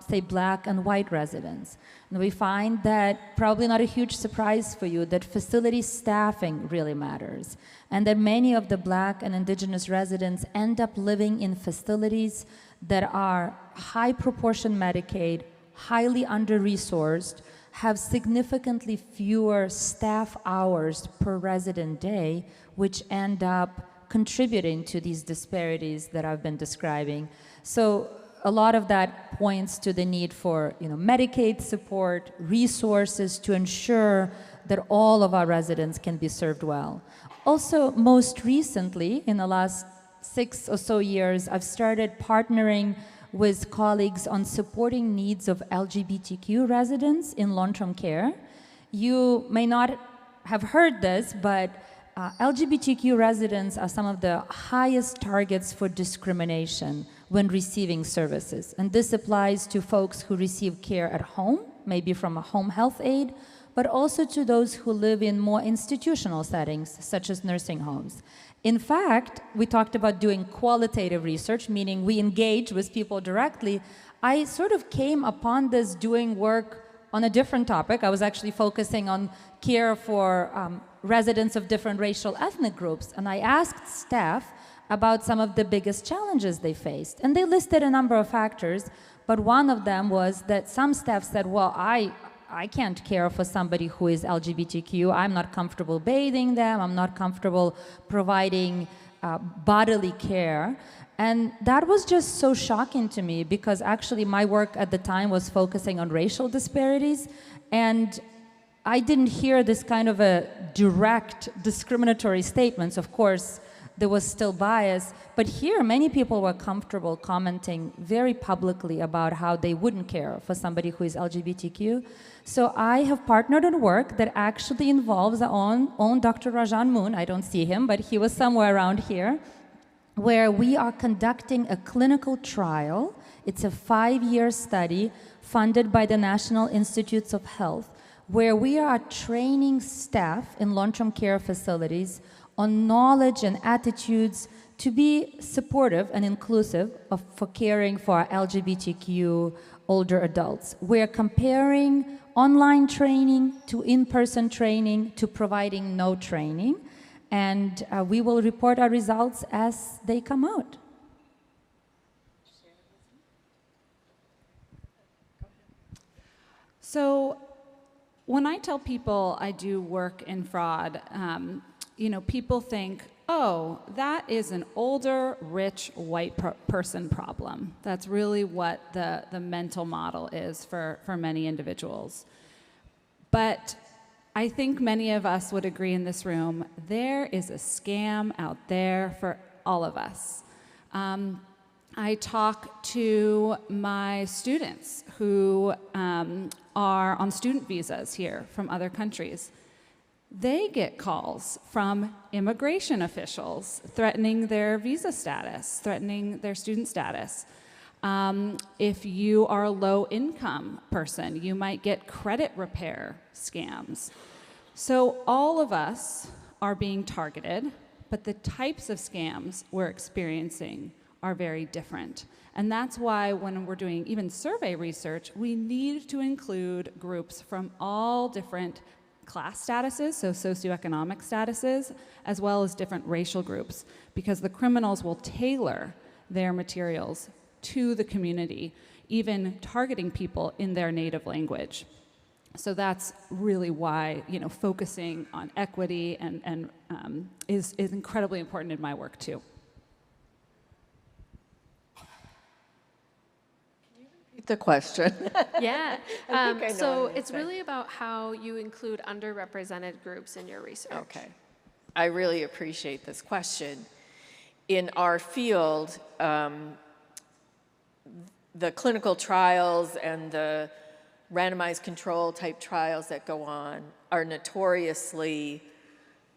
say, Black and white residents. And we find that, probably not a huge surprise for you, that facility staffing really matters, and that many of the Black and Indigenous residents end up living in facilities that are high proportion Medicaid, highly under-resourced, have significantly fewer staff hours per resident day, which end up contributing to these disparities that I've been describing. So a lot of that points to the need for Medicaid support, resources to ensure that all of our residents can be served well. Also, most recently, in the last 6 or so years, I've started partnering with colleagues on supporting needs of LGBTQ residents in long-term care. You may not have heard this, but LGBTQ residents are some of the highest targets for discrimination when receiving services. And this applies to folks who receive care at home, maybe from a home health aide, but also to those who live in more institutional settings, such as nursing homes. In fact, we talked about doing qualitative research, meaning we engage with people directly. I sort of came upon this doing work on a different topic. I was actually focusing on care for residents of different racial ethnic groups, and I asked staff about some of the biggest challenges they faced. And they listed a number of factors, but one of them was that some staff said, well, I can't care for somebody who is LGBTQ. I'm not comfortable bathing them. I'm not comfortable providing bodily care. And that was just so shocking to me, because actually my work at the time was focusing on racial disparities, and I didn't hear this kind of a direct discriminatory statements. Of course, there was still bias, but here many people were comfortable commenting very publicly about how they wouldn't care for somebody who is LGBTQ. So I have partnered on work that actually involves our own Dr. Rajan Moon. I don't see him, but he was somewhere around here, where we are conducting a clinical trial. It's a 5-year study funded by the National Institutes of Health, where we are training staff in long-term care facilities on knowledge and attitudes to be supportive and inclusive for caring for our LGBTQ older adults. We're comparing online training to in-person training to providing no training, and we will report our results as they come out. So when I tell people I do work in fraud, people think, oh, that is an older, rich, white person problem. That's really what the mental model is for many individuals. But I think many of us would agree in this room, there is a scam out there for all of us. I talk to my students who are on student visas here from other countries. They get calls from immigration officials threatening their visa status, threatening their student status. If you are a low-income person, you might get credit repair scams. So all of us are being targeted, but the types of scams we're experiencing are very different. And that's why when we're doing even survey research, we need to include groups from all different class statuses, so socioeconomic statuses, as well as different racial groups, because the criminals will tailor their materials to the community, even targeting people in their native language. So that's really why focusing on equity and is incredibly important in my work too. The question. Yeah. I think I know So what you're it's saying. really about how you include underrepresented groups in your research. Okay. I really appreciate this question. In our field, the clinical trials and the randomized control type trials that go on are notoriously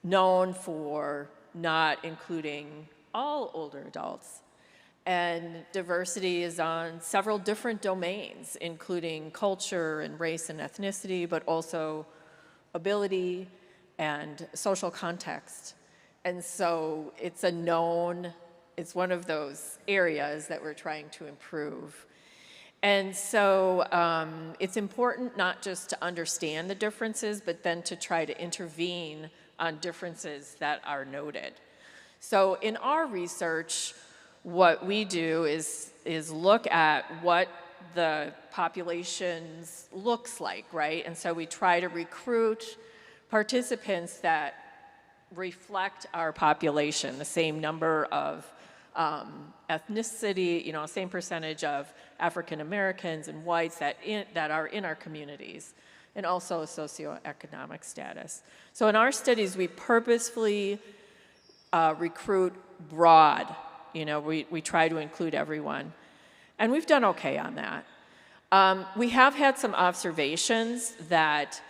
known for not including all older adults. And diversity is on several different domains, including culture and race and ethnicity, but also ability and social context. And so it's it's one of those areas that we're trying to improve. And so it's important not just to understand the differences, but then to try to intervene on differences that are noted. So in our research, what we do is look at what the populations looks like, right? And so we try to recruit participants that reflect our population, the same number of ethnicity, same percentage of African Americans and whites that are in our communities, and also socioeconomic status. So in our studies, we purposefully recruit broad. We try to include everyone. And we've done okay on that. We have had some observations that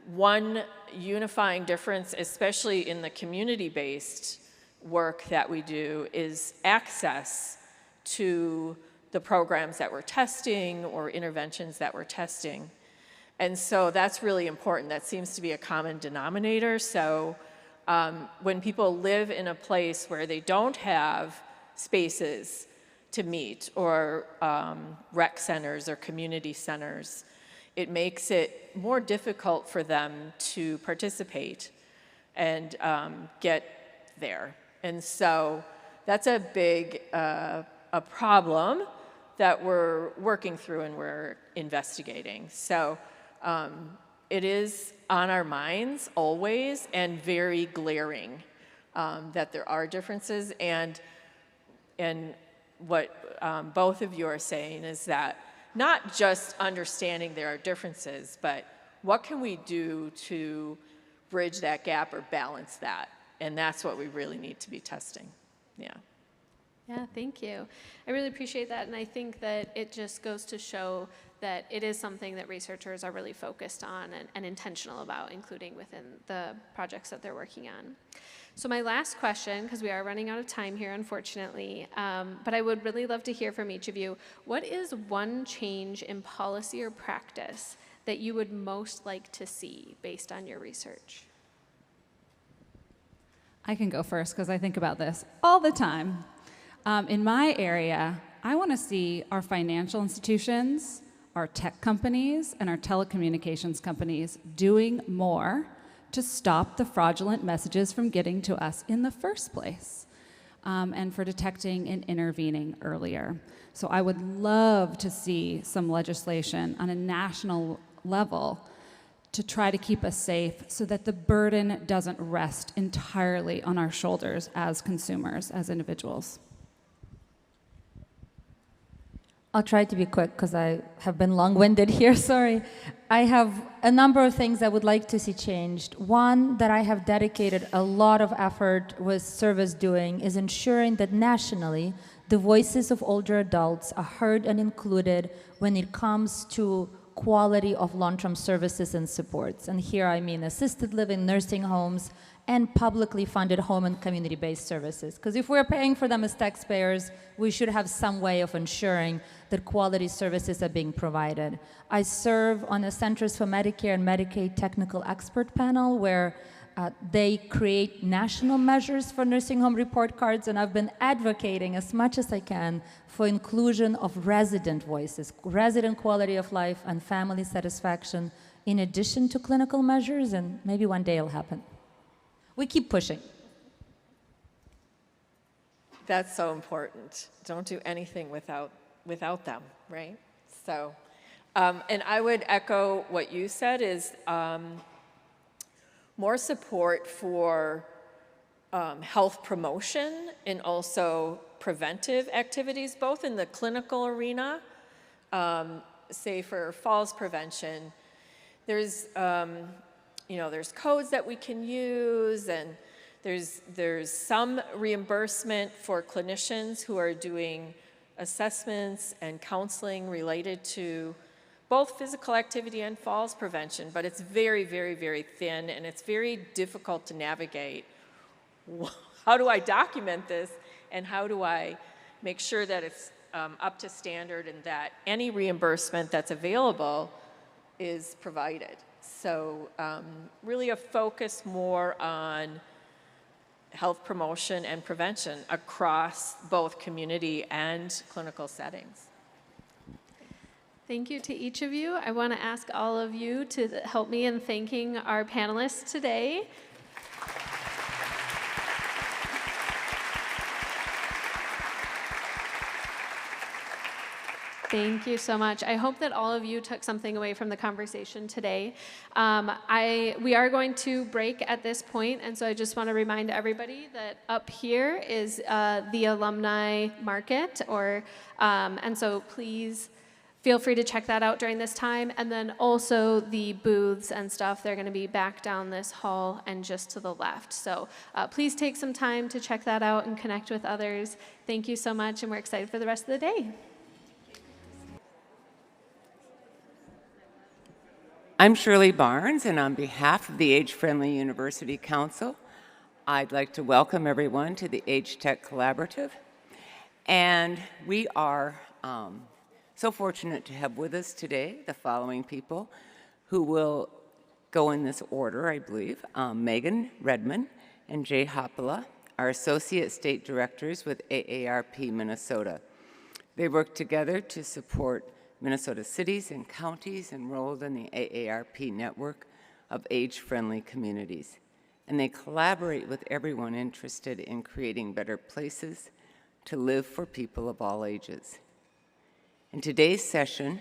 one unifying difference, especially in the community-based work that we do, is access to the programs that we're testing or interventions that we're testing. And so that's really important. That seems to be a common denominator. So when people live in a place where they don't have spaces to meet, or rec centers or community centers, it makes it more difficult for them to participate and get there. And so that's a big a problem that we're working through and we're investigating. So it is on our minds always, and very glaring that there are differences. And what both of you are saying is that not just understanding there are differences, but what can we do to bridge that gap or balance that? And that's what we really need to be testing. Yeah. Yeah, thank you. I really appreciate that, and I think that it just goes to show that it is something that researchers are really focused on and intentional about including within the projects that they're working on. So my last question, because we are running out of time here, unfortunately, but I would really love to hear from each of you. What is one change in policy or practice that you would most like to see based on your research? I can go first because I think about this all the time. In my area, I want to see our financial institutions, our tech companies, and our telecommunications companies doing more to stop the fraudulent messages from getting to us in the first place, and for detecting and intervening earlier. So I would love to see some legislation on a national level to try to keep us safe so that the burden doesn't rest entirely on our shoulders as consumers, as individuals. I'll try to be quick because I have been long-winded here, sorry. I have a number of things I would like to see changed. One that I have dedicated a lot of effort with service doing is ensuring that nationally, the voices of older adults are heard and included when it comes to quality of long-term services and supports. And here I mean assisted living, nursing homes, and publicly funded home and community-based services. Because if we're paying for them as taxpayers, we should have some way of ensuring that quality services are being provided. I serve on the Centers for Medicare and Medicaid Technical Expert Panel, where they create national measures for nursing home report cards, and I've been advocating as much as I can for inclusion of resident voices, resident quality of life and family satisfaction, in addition to clinical measures, and maybe one day it'll happen. We keep pushing. That's so important. Don't do anything without them, right? So, and I would echo what you said is more support for health promotion and also preventive activities, both in the clinical arena, say for falls prevention. There's there's codes that we can use, and there's some reimbursement for clinicians who are doing assessments and counseling related to both physical activity and falls prevention, but it's very, very, very thin, and it's very difficult to navigate. How do I document this, and how do I make sure that it's up to standard and that any reimbursement that's available is provided. So really a focus more on health promotion and prevention across both community and clinical settings. Thank you to each of you. I want to ask all of you to help me in thanking our panelists today. Thank you so much. I hope that all of you took something away from the conversation today. We are going to break at this point, and so I just want to remind everybody that up here is the alumni market, and so please feel free to check that out during this time. And then also the booths and stuff, they're going to be back down this hall and just to the left. So please take some time to check that out and connect with others. Thank you so much, and we're excited for the rest of the day. I'm Shirley Barnes, and on behalf of the Age-Friendly University Council, I'd like to welcome everyone to the Age Tech Collaborative. And we are so fortunate to have with us today the following people who will go in this order, I believe. Megan Redman and Jay Hoppala are Associate State Directors with AARP Minnesota. They work together to support Minnesota cities and counties enrolled in the AARP network of age-friendly communities. And they collaborate with everyone interested in creating better places to live for people of all ages. In today's session,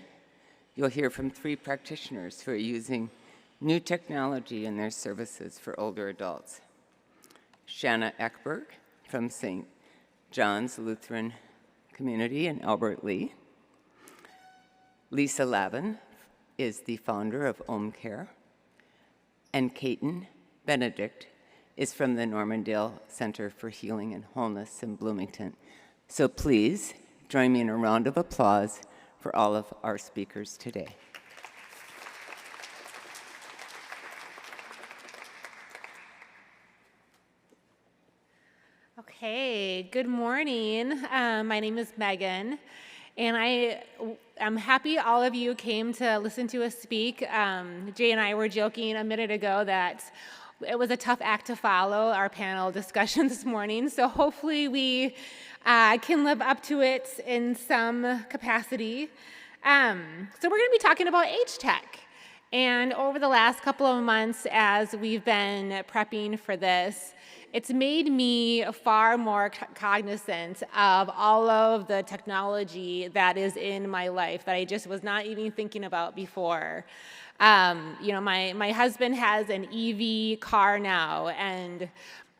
you'll hear from 3 practitioners who are using new technology in their services for older adults. Shanna Eckberg from St. John's Lutheran Community in Albert Lea. Lisa Lavin is the founder of Care, and Caton Benedict is from the Normandale Center for Healing and Wholeness in Bloomington. So please join me in a round of applause for all of our speakers today. Okay, good morning. My name is Megan, and I'm happy all of you came to listen to us speak. Jay and I were joking a minute ago that it was a tough act to follow, our panel discussion this morning, so hopefully we can live up to it in some capacity. So we're going to be talking about age tech. And over the last couple of months, as we've been prepping for this, it's made me far more cognizant of all of the technology that is in my life that I just was not even thinking about before. My husband has an EV car now, and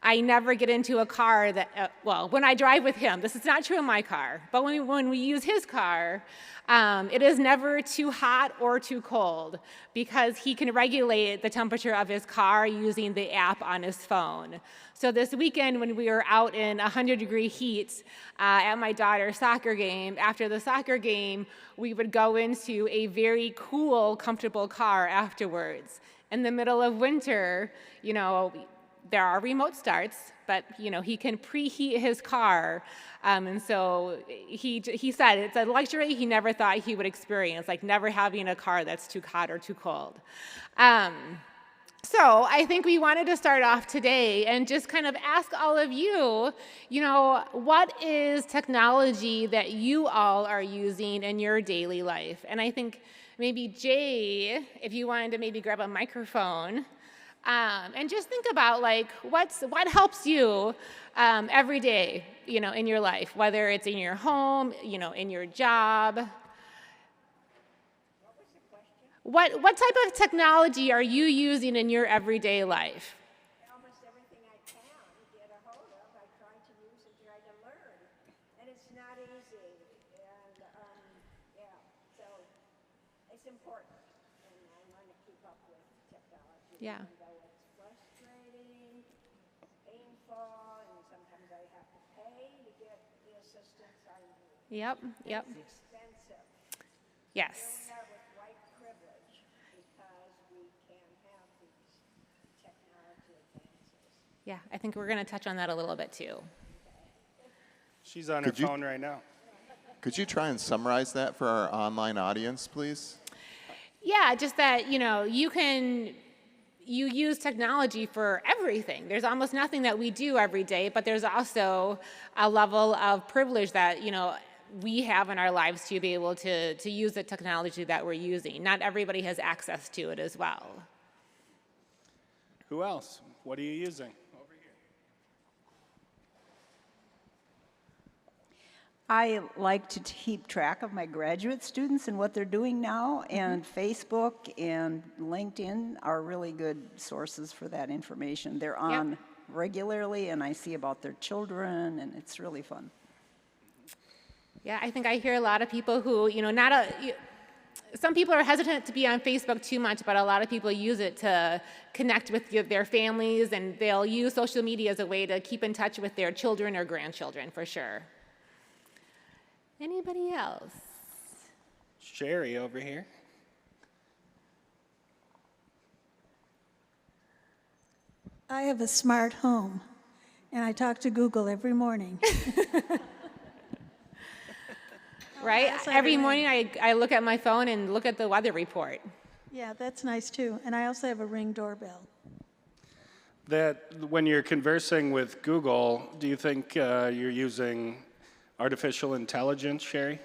I never get into a car that, when I drive with him, this is not true in my car, but when we use his car, it is never too hot or too cold because he can regulate the temperature of his car using the app on his phone. So this weekend when we were out in 100-degree heat at my daughter's soccer game, after the soccer game, we would go into a very cool, comfortable car afterwards. In the middle of winter, there are remote starts, but he can preheat his car, and so he said it's a luxury he never thought he would experience, like never having a car that's too hot or too cold. So I think we wanted to start off today and just kind of ask all of you, what is technology that you all are using in your daily life? And I think maybe Jay, if you wanted to maybe grab a microphone. And just think about what helps you every day, in your life, whether it's in your home, in your job. What type of technology are you using in your everyday life? Almost everything I can get a hold of, I try to use and try to learn, and it's not easy. And so it's important, and I want to keep up with technology. Yeah. Yep. Expensive. Yes. We are with white privilege because we can have these technology advances. Yeah, I think we're going to touch on that a little bit too. She's on her phone right now. Could you try and summarize that for our online audience, please? Yeah, just that, you use technology for everything. There's almost nothing that we do every day, but there's also a level of privilege that, we have in our lives to be able to use the technology that we're using. Not everybody has access to it as well. Who else? What are you using? Over here. I like to keep track of my graduate students and what they're doing now, and Facebook and LinkedIn are really good sources for that information. They're on regularly, and I see about their children, and it's really fun. Yeah, I think I hear a lot of people who, some people are hesitant to be on Facebook too much, but a lot of people use it to connect with their families, and they'll use social media as a way to keep in touch with their children or grandchildren, for sure. Anybody else? Sherry over here. I have a smart home, and I talk to Google every morning. Right? Every morning I look at my phone and look at the weather report. Yeah, that's nice too. And I also have a Ring doorbell. That when you're conversing with Google, do you think you're using artificial intelligence, Sherry?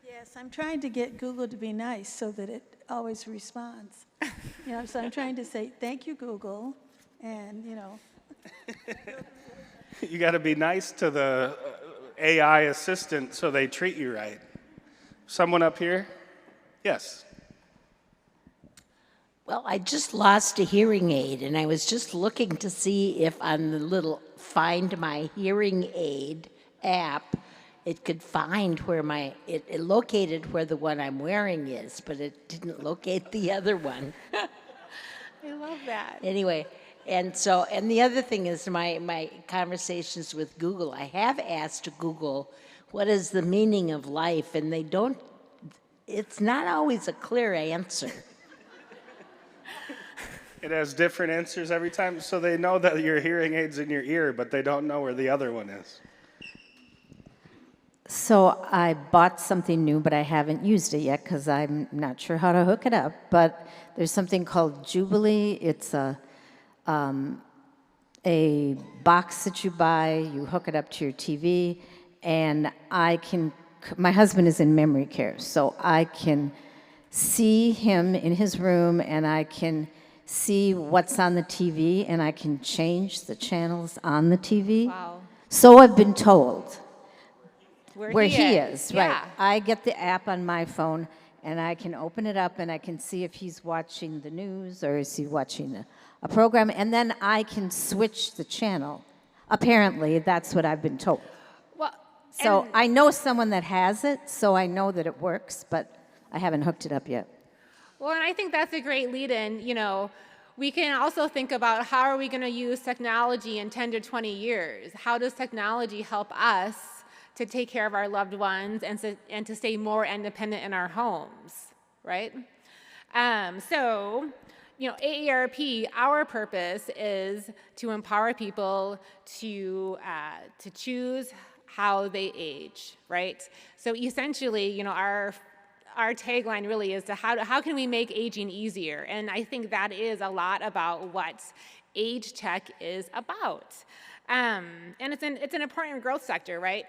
Yes, I'm trying to get Google to be nice so that it always responds. So I'm trying to say, thank you, Google, and, You got to be nice to the AI assistant so they treat you right. Someone up here? Yes. Well, I just lost a hearing aid, and I was just looking to see if on the little Find My Hearing Aid app, it could find where it located where the one I'm wearing is, but it didn't locate the other one. I love that. Anyway, and the other thing is my conversations with Google. I have asked Google, what is the meaning of life? And it's not always a clear answer. It has different answers every time, so they know that your hearing aid's in your ear, but they don't know where the other one is. So I bought something new, but I haven't used it yet because I'm not sure how to hook it up. But there's something called Jubilee. It's a box that you buy. You hook it up to your TV, and my husband is in memory care, so I can see him in his room, and I can see what's on the TV, and I can change the channels on the TV. Wow. So I've been told. Where he is, right. yeah. I get the app on my phone, and I can open it up, and I can see if he's watching the news or is he watching a program, and then I can switch the channel. Apparently, that's what I've been told. Well, So I know someone that has it, so I know that it works, but I haven't hooked it up yet. Well, and I think that's a great lead-in. We can also think about how are we going to use technology in 10 to 20 years? How does technology help us to take care of our loved ones and to stay more independent in our homes, right? AARP, our purpose is to empower people to choose how they age, right? So essentially, our tagline really is to how can we make aging easier? And I think that is a lot about what age tech is about. And it's an important growth sector, right?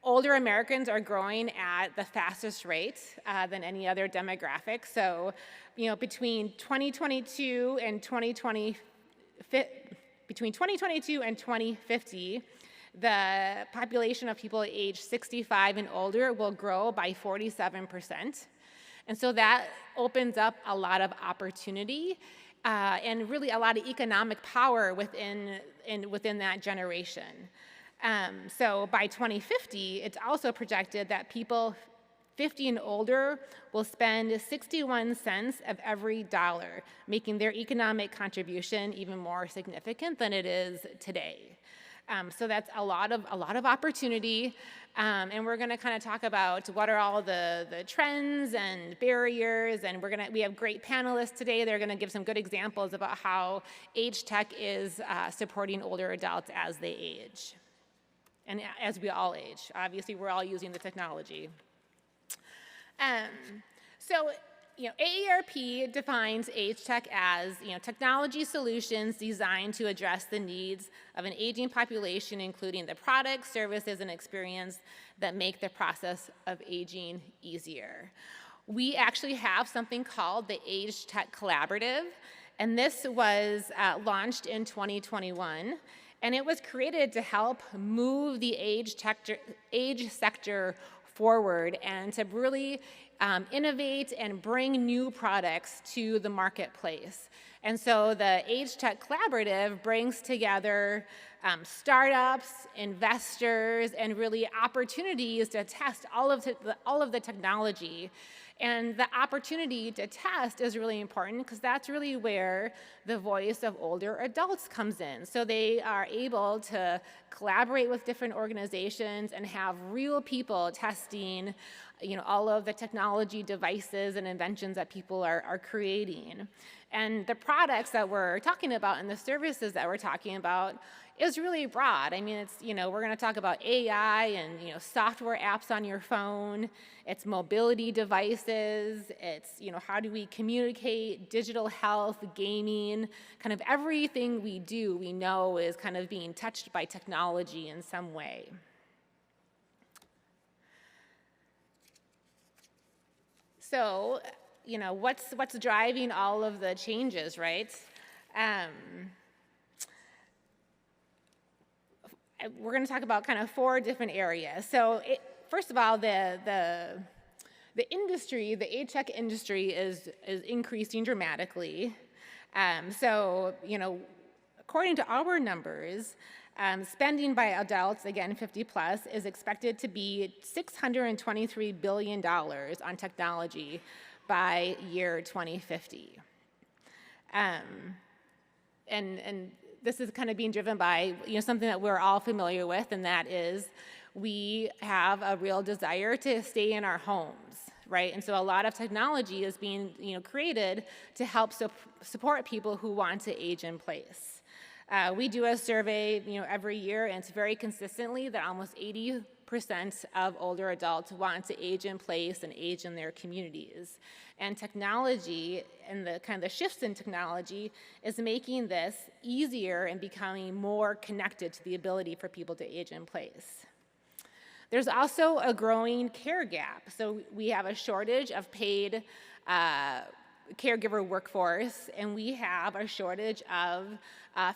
Older Americans are growing at the fastest rate than any other demographic. So, between 2022 and 2050, the population of people aged 65 and older will grow by 47%. And so that opens up a lot of opportunity and really a lot of economic power within that generation. So by 2050, it's also projected that people 50 and older will spend 61 cents of every dollar, making their economic contribution even more significant than it is today. So that's a lot of opportunity, and we're going to kind of talk about what are all the trends and barriers, and we have great panelists today. They're going to give some good examples about how age tech is supporting older adults as they age. and as we all age. Obviously, we're all using the technology. So, AARP defines age tech as, technology solutions designed to address the needs of an aging population, including the products, services, and experience that make the process of aging easier. We actually have something called the Age Tech Collaborative, and this was launched in 2021, and it was created to help move the age sector forward and to really innovate and bring new products to the marketplace. And so the Age Tech Collaborative brings together startups, investors, and really opportunities to test all of the technology. And the opportunity to test is really important because that's really where the voice of older adults comes in. So they are able to collaborate with different organizations and have real people testing, all of the technology devices and inventions that people are creating. And the products that we're talking about and the services that we're talking about is really broad. I mean, it's, we're going to talk about AI and, software apps on your phone. It's mobility devices. It's, how do we communicate, digital health, gaming, kind of everything we do, we know is kind of being touched by technology in some way. So, what's driving all of the changes, right? We're going to talk about kind of 4 different areas. So, first of all, the industry, the age tech industry is increasing dramatically. So, according to our numbers, spending by adults, again 50 plus, is expected to be $623 billion on technology by year 2050. And this is kind of being driven by something that we're all familiar with, and that is we have a real desire to stay in our homes, right? And so a lot of technology is being created to help support people who want to age in place. We do a survey every year, and it's very consistently that almost 80% of older adults want to age in place and age in their communities. And technology and the kind of the shifts in technology is making this easier and becoming more connected to the ability for people to age in place. There's also a growing care gap. So we have a shortage of paid caregiver workforce, and we have a shortage of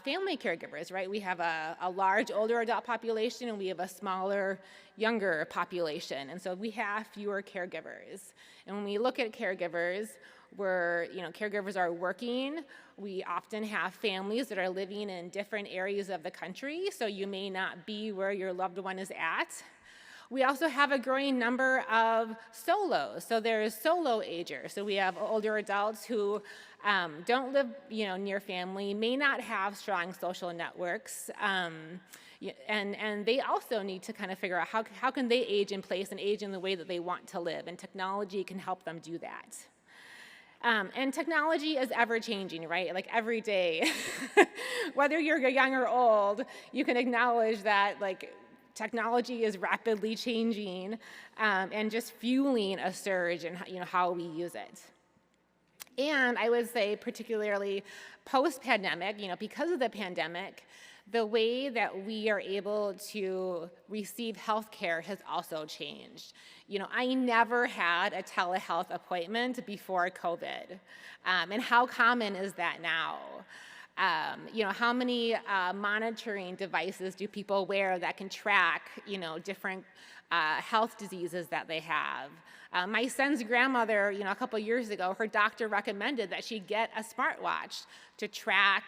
family caregivers, right? We have a large older adult population, and we have a smaller, younger population, and so we have fewer caregivers. And when we look at caregivers, caregivers are working. We often have families that are living in different areas of the country, so you may not be where your loved one is at. We also have a growing number of solos. So there's solo agers. So we have older adults who don't live, near family, may not have strong social networks, and they also need to kind of figure out how can they age in place and age in the way that they want to live, and technology can help them do that. And technology is ever changing, right? Like every day, whether you're young or old, you can acknowledge that technology is rapidly changing and just fueling a surge in how we use it. And I would say particularly post-pandemic, because of the pandemic, the way that we are able to receive health care has also changed. I never had a telehealth appointment before COVID. And how common is that now? How many monitoring devices do people wear that can track, different health diseases that they have? My son's grandmother, a couple years ago, her doctor recommended that she get a smartwatch to track,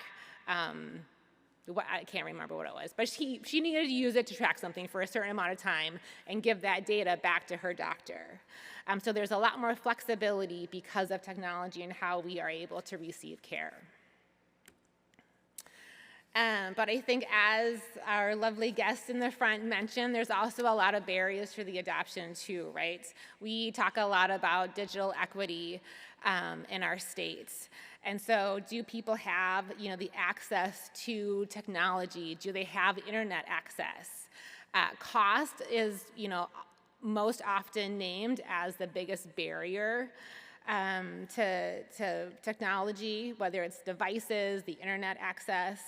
I can't remember what it was, but she needed to use it to track something for a certain amount of time and give that data back to her doctor. So there's a lot more flexibility because of technology and how we are able to receive care. But I think, as our lovely guest in the front mentioned, there's also a lot of barriers for the adoption too, right? We talk a lot about digital equity in our states. And so do people have, the access to technology? Do they have internet access? Cost is, most often named as the biggest barrier to technology, whether it's devices, the internet access,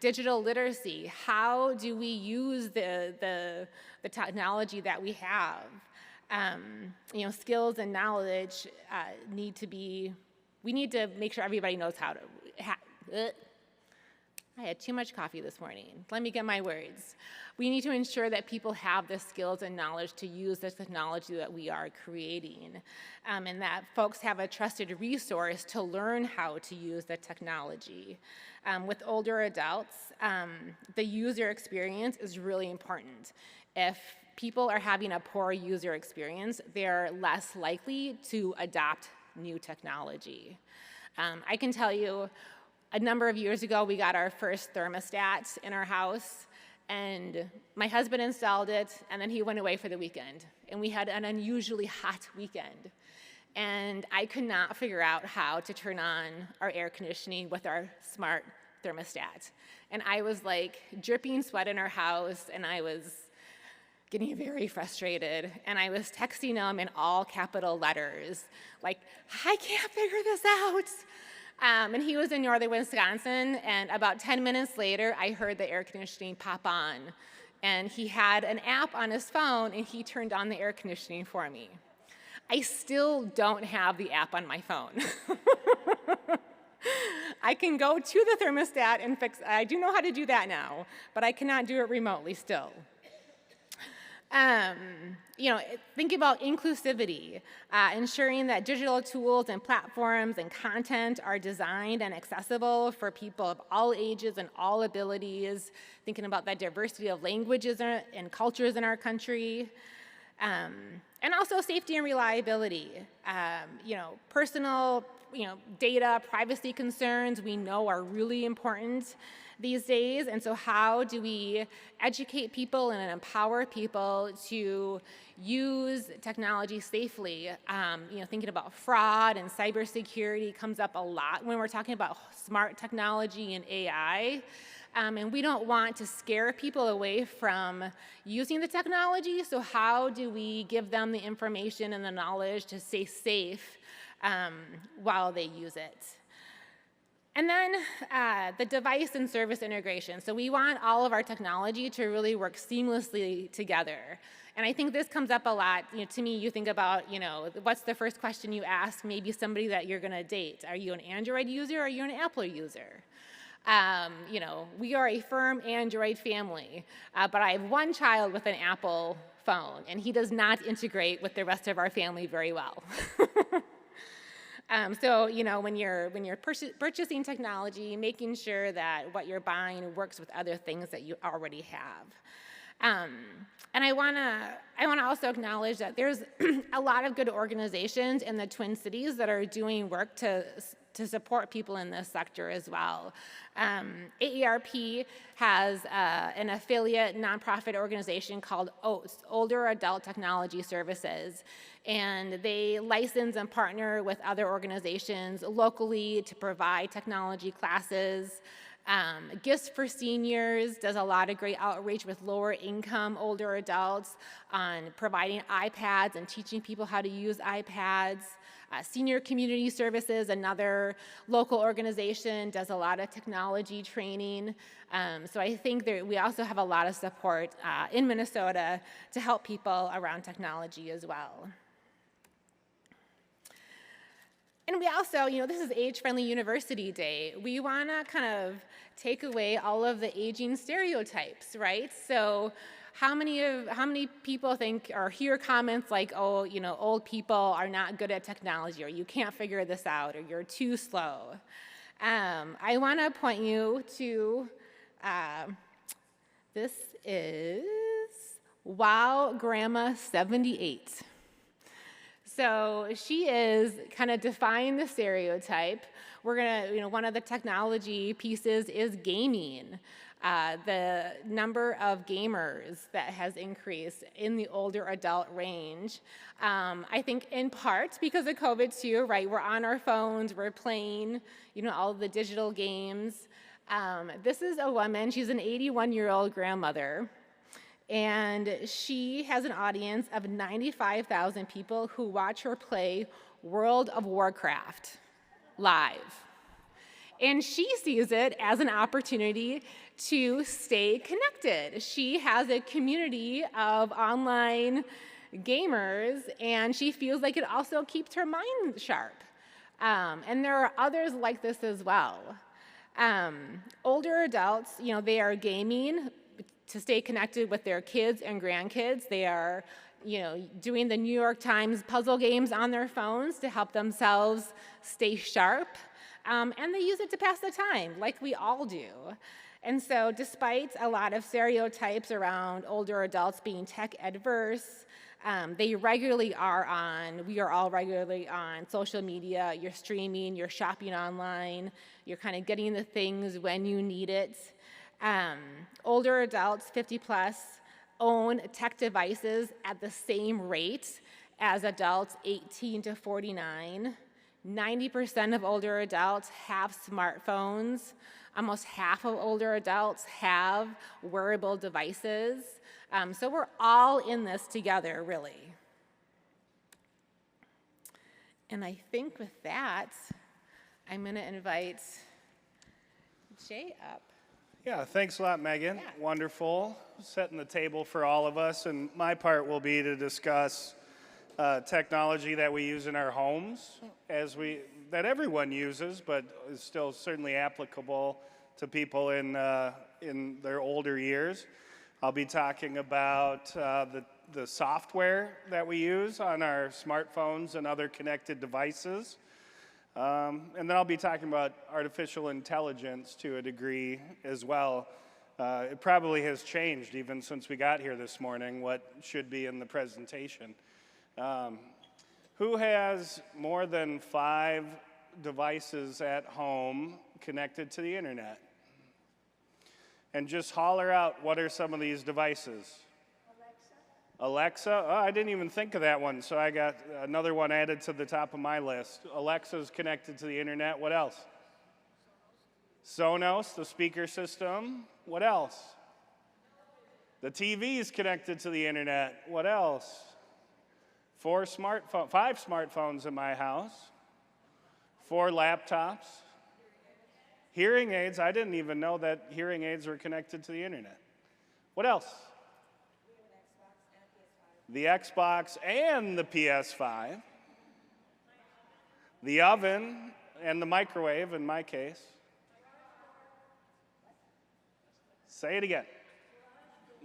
digital literacy. How do we use the technology that we have? Skills and knowledge we need to make sure everybody knows how to. I had too much coffee this morning. Let me get my words. We need to ensure that people have the skills and knowledge to use the technology that we are creating, and that folks have a trusted resource to learn how to use the technology. With older adults, the user experience is really important. If people are having a poor user experience, they're less likely to adopt new technology. I can tell you, a number of years ago, we got our first thermostat in our house, and my husband installed it, and then he went away for the weekend, and we had an unusually hot weekend. And I could not figure out how to turn on our air conditioning with our smart thermostat. And I was like dripping sweat in our house, and I was getting very frustrated, and I was texting him in all capital letters, like, I can't figure this out. And he was in northern Wisconsin, and about 10 minutes later, I heard the air conditioning pop on. And he had an app on his phone, and he turned on the air conditioning for me. I still don't have the app on my phone. I can go to the thermostat and fix it. I do know how to do that now, but I cannot do it remotely still. Think about inclusivity, ensuring that digital tools and platforms and content are designed and accessible for people of all ages and all abilities, thinking about the diversity of languages and cultures in our country, and also safety and reliability. Personal data, privacy concerns we know are really important these days, and so how do we educate people and empower people to use technology safely? Thinking about fraud and cybersecurity comes up a lot when we're talking about smart technology and AI. And we don't want to scare people away from using the technology, so how do we give them the information and the knowledge to stay safe while they use it? And then the device and service integration. So we want all of our technology to really work seamlessly together. And I think this comes up a lot. To me, you think about, what's the first question you ask maybe somebody that you're going to date? Are you an Android user or are you an Apple user? We are a firm Android family, but I have one child with an Apple phone, and he does not integrate with the rest of our family very well. When you're purchasing technology, making sure that what you're buying works with other things that you already have. And I wanna also acknowledge that there's a lot of good organizations in the Twin Cities that are doing work to support people in this sector as well. AARP has an affiliate nonprofit organization called OATS, Older Adult Technology Services, and they license and partner with other organizations locally to provide technology classes. Gifts for Seniors does a lot of great outreach with lower income older adults on providing iPads and teaching people how to use iPads. Senior Community Services, another local organization, does a lot of technology training. So I think we also have a lot of support in Minnesota to help people around technology as well. And we also, this is Age-Friendly University Day. We want to kind of take away all of the aging stereotypes, right? So how many people think or hear comments like, oh, old people are not good at technology, or you can't figure this out, or you're too slow? I want to point you to, this is Wow Grandma 78. So she is kind of defying the stereotype. We're gonna, one of the technology pieces is gaming. The number of gamers that has increased in the older adult range. I think in part because of COVID too, right? We're on our phones, we're playing, all the digital games. This is a woman, she's an 81-year-old grandmother. And she has an audience of 95,000 people who watch her play World of Warcraft live. And she sees it as an opportunity to stay connected. She has a community of online gamers, and she feels like it also keeps her mind sharp. And there are others like this as well. Older adults, they are gaming to stay connected with their kids and grandkids. They are, doing the New York Times puzzle games on their phones to help themselves stay sharp. And they use it to pass the time, like we all do. And so despite a lot of stereotypes around older adults being tech adverse, we are all regularly on social media. You're streaming, you're shopping online, you're kind of getting the things when you need it. Older adults, 50 plus, own tech devices at the same rate as adults 18 to 49. 90% of older adults have smartphones. Almost half of older adults have wearable devices. So we're all in this together, really. And I think with that, I'm going to invite Jay up. Yeah, thanks a lot, Megan. Yeah. Wonderful. Setting the table for all of us. And my part will be to discuss technology that we use in our homes, that everyone uses, but is still certainly applicable to people in their older years. I'll be talking about the software that we use on our smartphones and other connected devices. And then I'll be talking about artificial intelligence to a degree as well. It probably has changed even since we got here this morning, what should be in the presentation. Who has more than 5 devices at home connected to the internet? And just holler out, what are some of these devices? Alexa? Oh, I didn't even think of that one, so I got another one added to the top of my list. Alexa's connected to the internet. What else? Sonos, the speaker system. What else? The TV is connected to the internet. What else? 5 smartphones in my house. 4 laptops. Hearing aids. I didn't even know that hearing aids were connected to the internet. What else? The Xbox and the PS5. The oven and the microwave in my case. Say it again.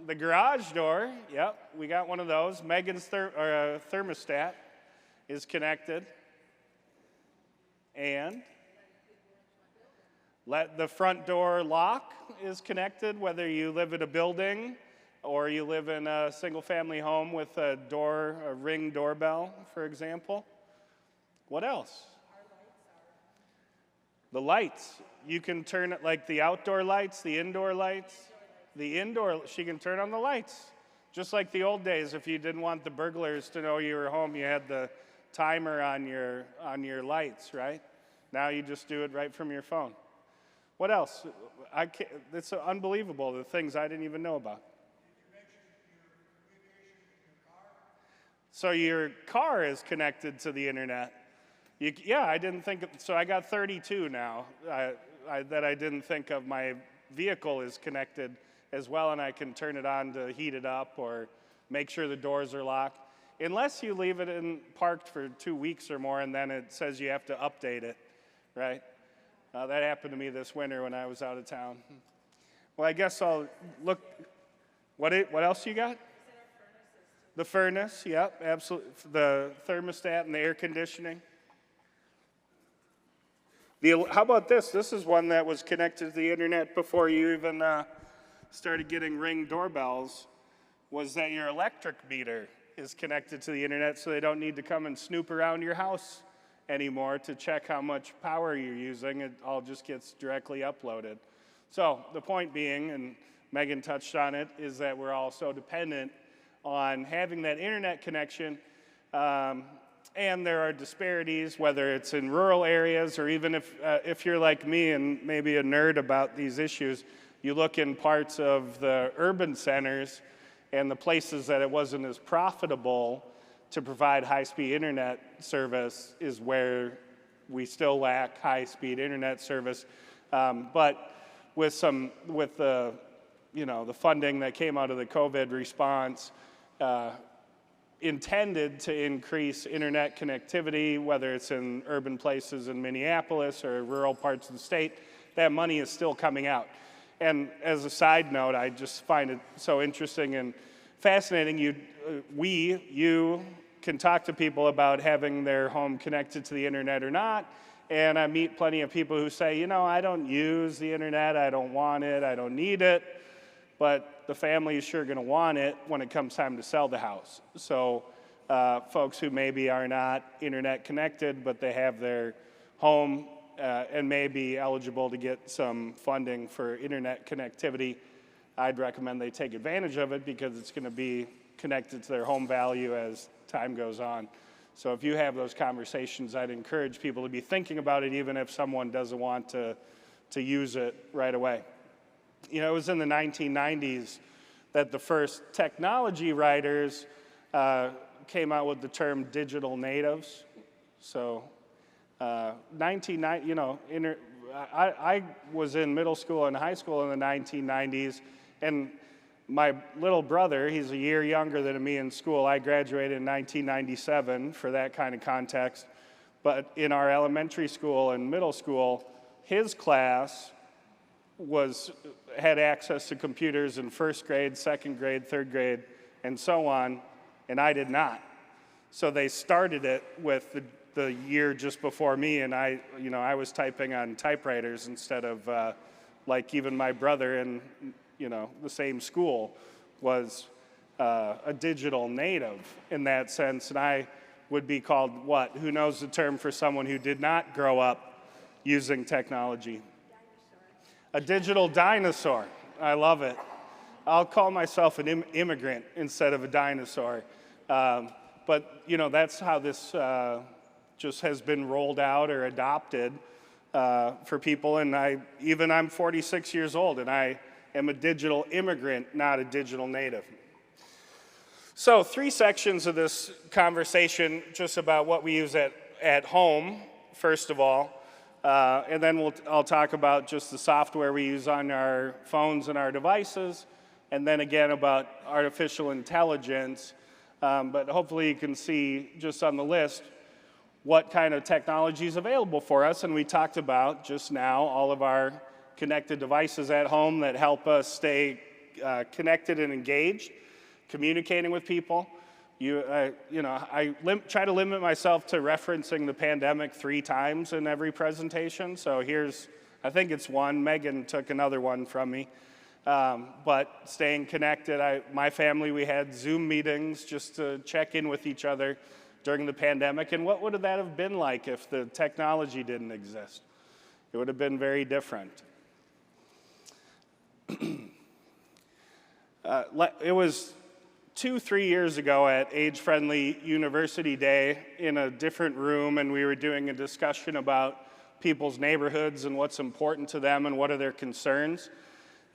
The garage door, yep, we got one of those. Megan's thermostat is connected. And the front door lock is connected, whether you live in a building or you live in a single-family home with a Ring doorbell, for example. What else? The lights. You can turn it like the outdoor lights, the indoor lights. She can turn on the lights. Just like the old days, if you didn't want the burglars to know you were home, you had the timer on your lights, right? Now you just do it right from your phone. What else? It's unbelievable, the things I didn't even know about. So your car is connected to the internet. I didn't think of, so I got 32 now that I didn't think of. My vehicle is connected as well, and I can turn it on to heat it up or make sure the doors are locked. Unless you leave it parked for 2 weeks or more, and then it says you have to update it, right? That happened to me this winter when I was out of town. Well, I guess I'll look. What else you got? The furnace, yep, absolutely. The thermostat and the air conditioning. How about this? This is one that was connected to the internet before you even started getting Ring doorbells, was that your electric meter is connected to the internet, so they don't need to come and snoop around your house anymore to check how much power you're using. It all just gets directly uploaded. So the point being, and Megan touched on it, is that we're all so dependent on having that internet connection, and there are disparities, whether it's in rural areas or even if you're like me and maybe a nerd about these issues, you look in parts of the urban centers And the places that it wasn't as profitable to provide high-speed internet service is where we still lack high-speed internet service. But with the funding that came out of the COVID response, intended to increase internet connectivity, whether it's in urban places in Minneapolis or rural parts of the state, that money is still coming out. And as a side note, I just find it so interesting and fascinating. You can talk to people about having their home connected to the internet or not, and I meet plenty of people who say, I don't use the internet, I don't want it, I don't need it, but the family is sure going to want it when it comes time to sell the house. So folks who maybe are not internet connected, but they have their home and may be eligible to get some funding for internet connectivity, I'd recommend they take advantage of it because it's going to be connected to their home value as time goes on. So if you have those conversations, I'd encourage people to be thinking about it even if someone doesn't want to use it right away. It was in the 1990s that the first technology writers came out with the term digital natives. So 1990, I was in middle school and high school in the 1990s, and my little brother, he's a year younger than me in school. I graduated in 1997 for that kind of context. But in our elementary school and middle school, his class had access to computers in first grade, second grade, third grade, and so on, and I did not. So they started it with the year just before me, and I was typing on typewriters instead of like even my brother in the same school was a digital native in that sense, and I would be called what? Who knows the term for someone who did not grow up using technology? A digital dinosaur. I love it. I'll call myself an immigrant instead of a dinosaur. But that's how this just has been rolled out or adopted for people. And I'm 46 years old, and I am a digital immigrant, not a digital native. So 3 sections of this conversation just about what we use at home, first of all. And then I'll talk about just the software we use on our phones and our devices, and then again about artificial intelligence. But hopefully you can see just on the list what kind of technology is available for us. And we talked about just now all of our connected devices at home that help us stay connected and engaged, communicating with people. I try to limit myself to referencing the pandemic 3 times in every presentation. So I think it's 1. Megan took another one from me. But staying connected, my family, we had Zoom meetings just to check in with each other during the pandemic. And what would that have been like if the technology didn't exist? It would have been very different. It was 2-3 years ago at Age Friendly University Day in a different room, and we were doing a discussion about people's neighborhoods and what's important to them and what are their concerns.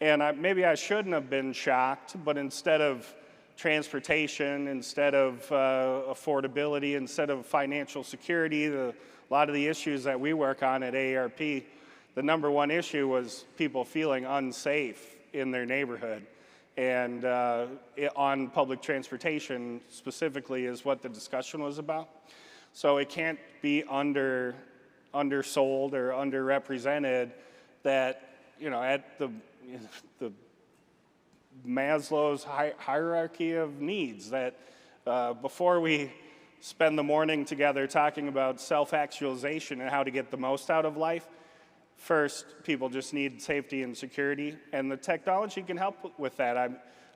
And maybe I shouldn't have been shocked, but instead of transportation, instead of affordability, instead of financial security, a lot of the issues that we work on at AARP, the number one issue was people feeling unsafe in their neighborhood. And on public transportation specifically is what the discussion was about. So it can't be undersold or underrepresented that, at the Maslow's hierarchy of needs, that before we spend the morning together talking about self-actualization and how to get the most out of life, first, people just need safety and security, and the technology can help with that.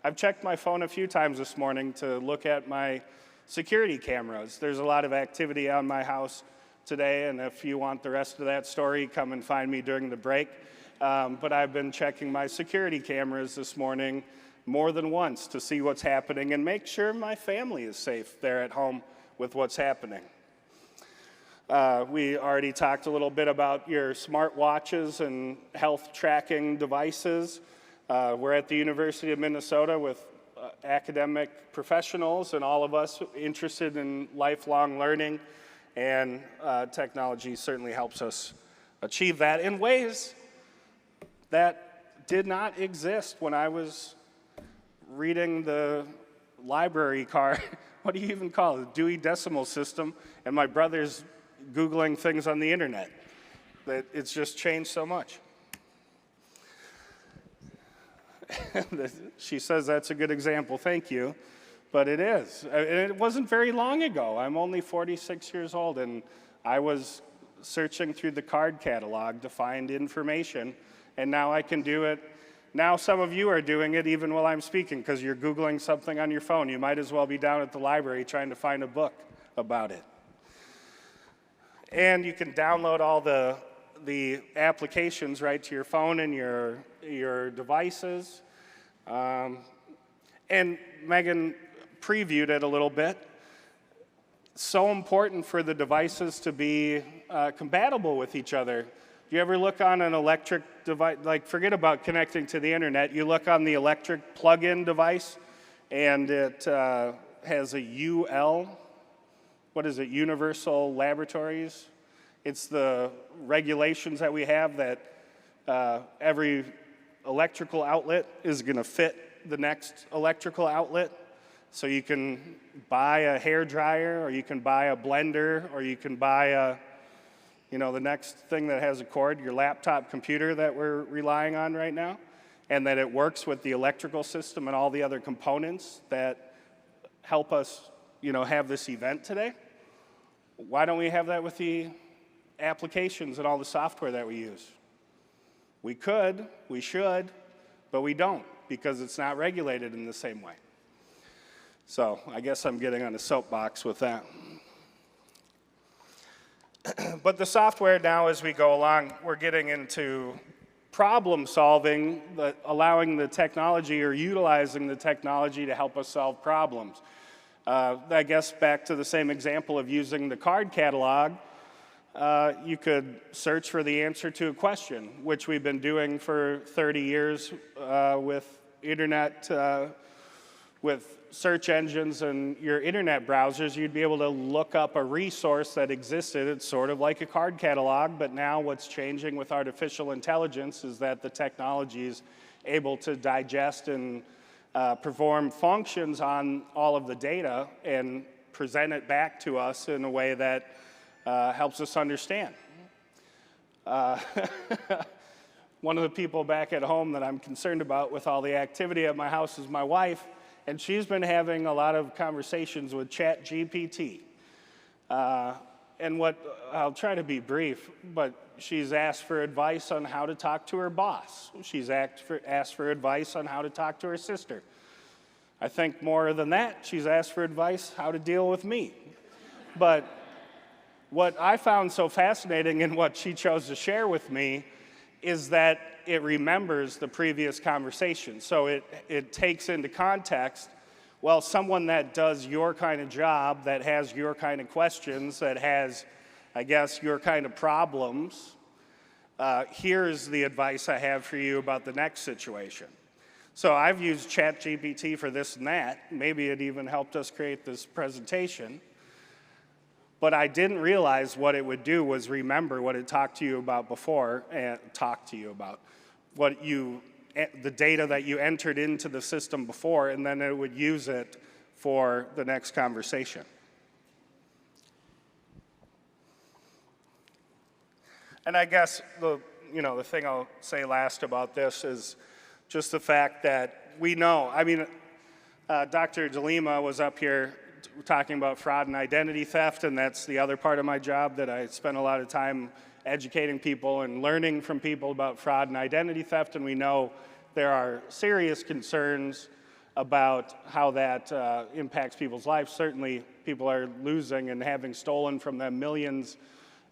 I've checked my phone a few times this morning to look at my security cameras. There's a lot of activity on my house today, and if you want the rest of that story, come and find me during the break. But I've been checking my security cameras this morning more than once to see what's happening and make sure my family is safe there at home with what's happening. We already talked a little bit about your smart watches and health tracking devices. We're at the University of Minnesota with academic professionals and all of us interested in lifelong learning, and technology certainly helps us achieve that in ways that did not exist when I was reading the library card. What do you even call it? Dewey Decimal System, and my brother's Googling things on the internet. That it's just changed so much. She says that's a good example, thank you. But it is. It wasn't very long ago. I'm only 46 years old, and I was searching through the card catalog to find information, and now I can do it. Now some of you are doing it even while I'm speaking because you're Googling something on your phone. You might as well be down at the library trying to find a book about it. And you can download all the applications right to your phone and your devices. And Megan previewed it a little bit. So important for the devices to be compatible with each other. Do you ever look on an electric device, like forget about connecting to the internet, you look on the electric plug-in device and it has a UL, what is it, Universal Laboratories? It's the regulations that we have that every electrical outlet is going to fit the next electrical outlet. So you can buy a hair dryer, or you can buy a blender, or you can buy the next thing that has a cord, your laptop computer that we're relying on right now, and that it works with the electrical system and all the other components that help us, have this event today. Why don't we have that with the applications and all the software that we use? We could, we should, but we don't because it's not regulated in the same way. So I guess I'm getting on a soapbox with that. But the software now, as we go along, we're getting into problem solving, allowing the technology or utilizing the technology to help us solve problems. I guess back to the same example of using the card catalog, you could search for the answer to a question, which we've been doing for 30 years with internet, with search engines and your internet browsers. You'd be able to look up a resource that existed. It's sort of like a card catalog, but now what's changing with artificial intelligence is that the technology is able to digest and perform functions on all of the data and present it back to us in a way that helps us understand. One of the people back at home that I'm concerned about with all the activity at my house is my wife, and she's been having a lot of conversations with ChatGPT. And I'll try to be brief, but she's asked for advice on how to talk to her boss. She's asked for advice on how to talk to her sister. I think more than that, she's asked for advice how to deal with me. But what I found so fascinating in what she chose to share with me is that it remembers the previous conversation. So it takes into context, well, someone that does your kind of job, that has your kind of questions, that has, I guess, your kind of problems, here's the advice I have for you about the next situation. So I've used ChatGPT for this and that. Maybe it even helped us create this presentation. But I didn't realize what it would do was remember what it talked to you about before, and talked to you about the data that you entered into the system before, and then it would use it for the next conversation. And I guess the thing I'll say last about this is just the fact that we know, Dr. DeLima was up here talking about fraud and identity theft, and that's the other part of my job that I spend a lot of time educating people and learning from people about fraud and identity theft, and we know there are serious concerns about how that impacts people's lives. Certainly, people are losing and having stolen from them millions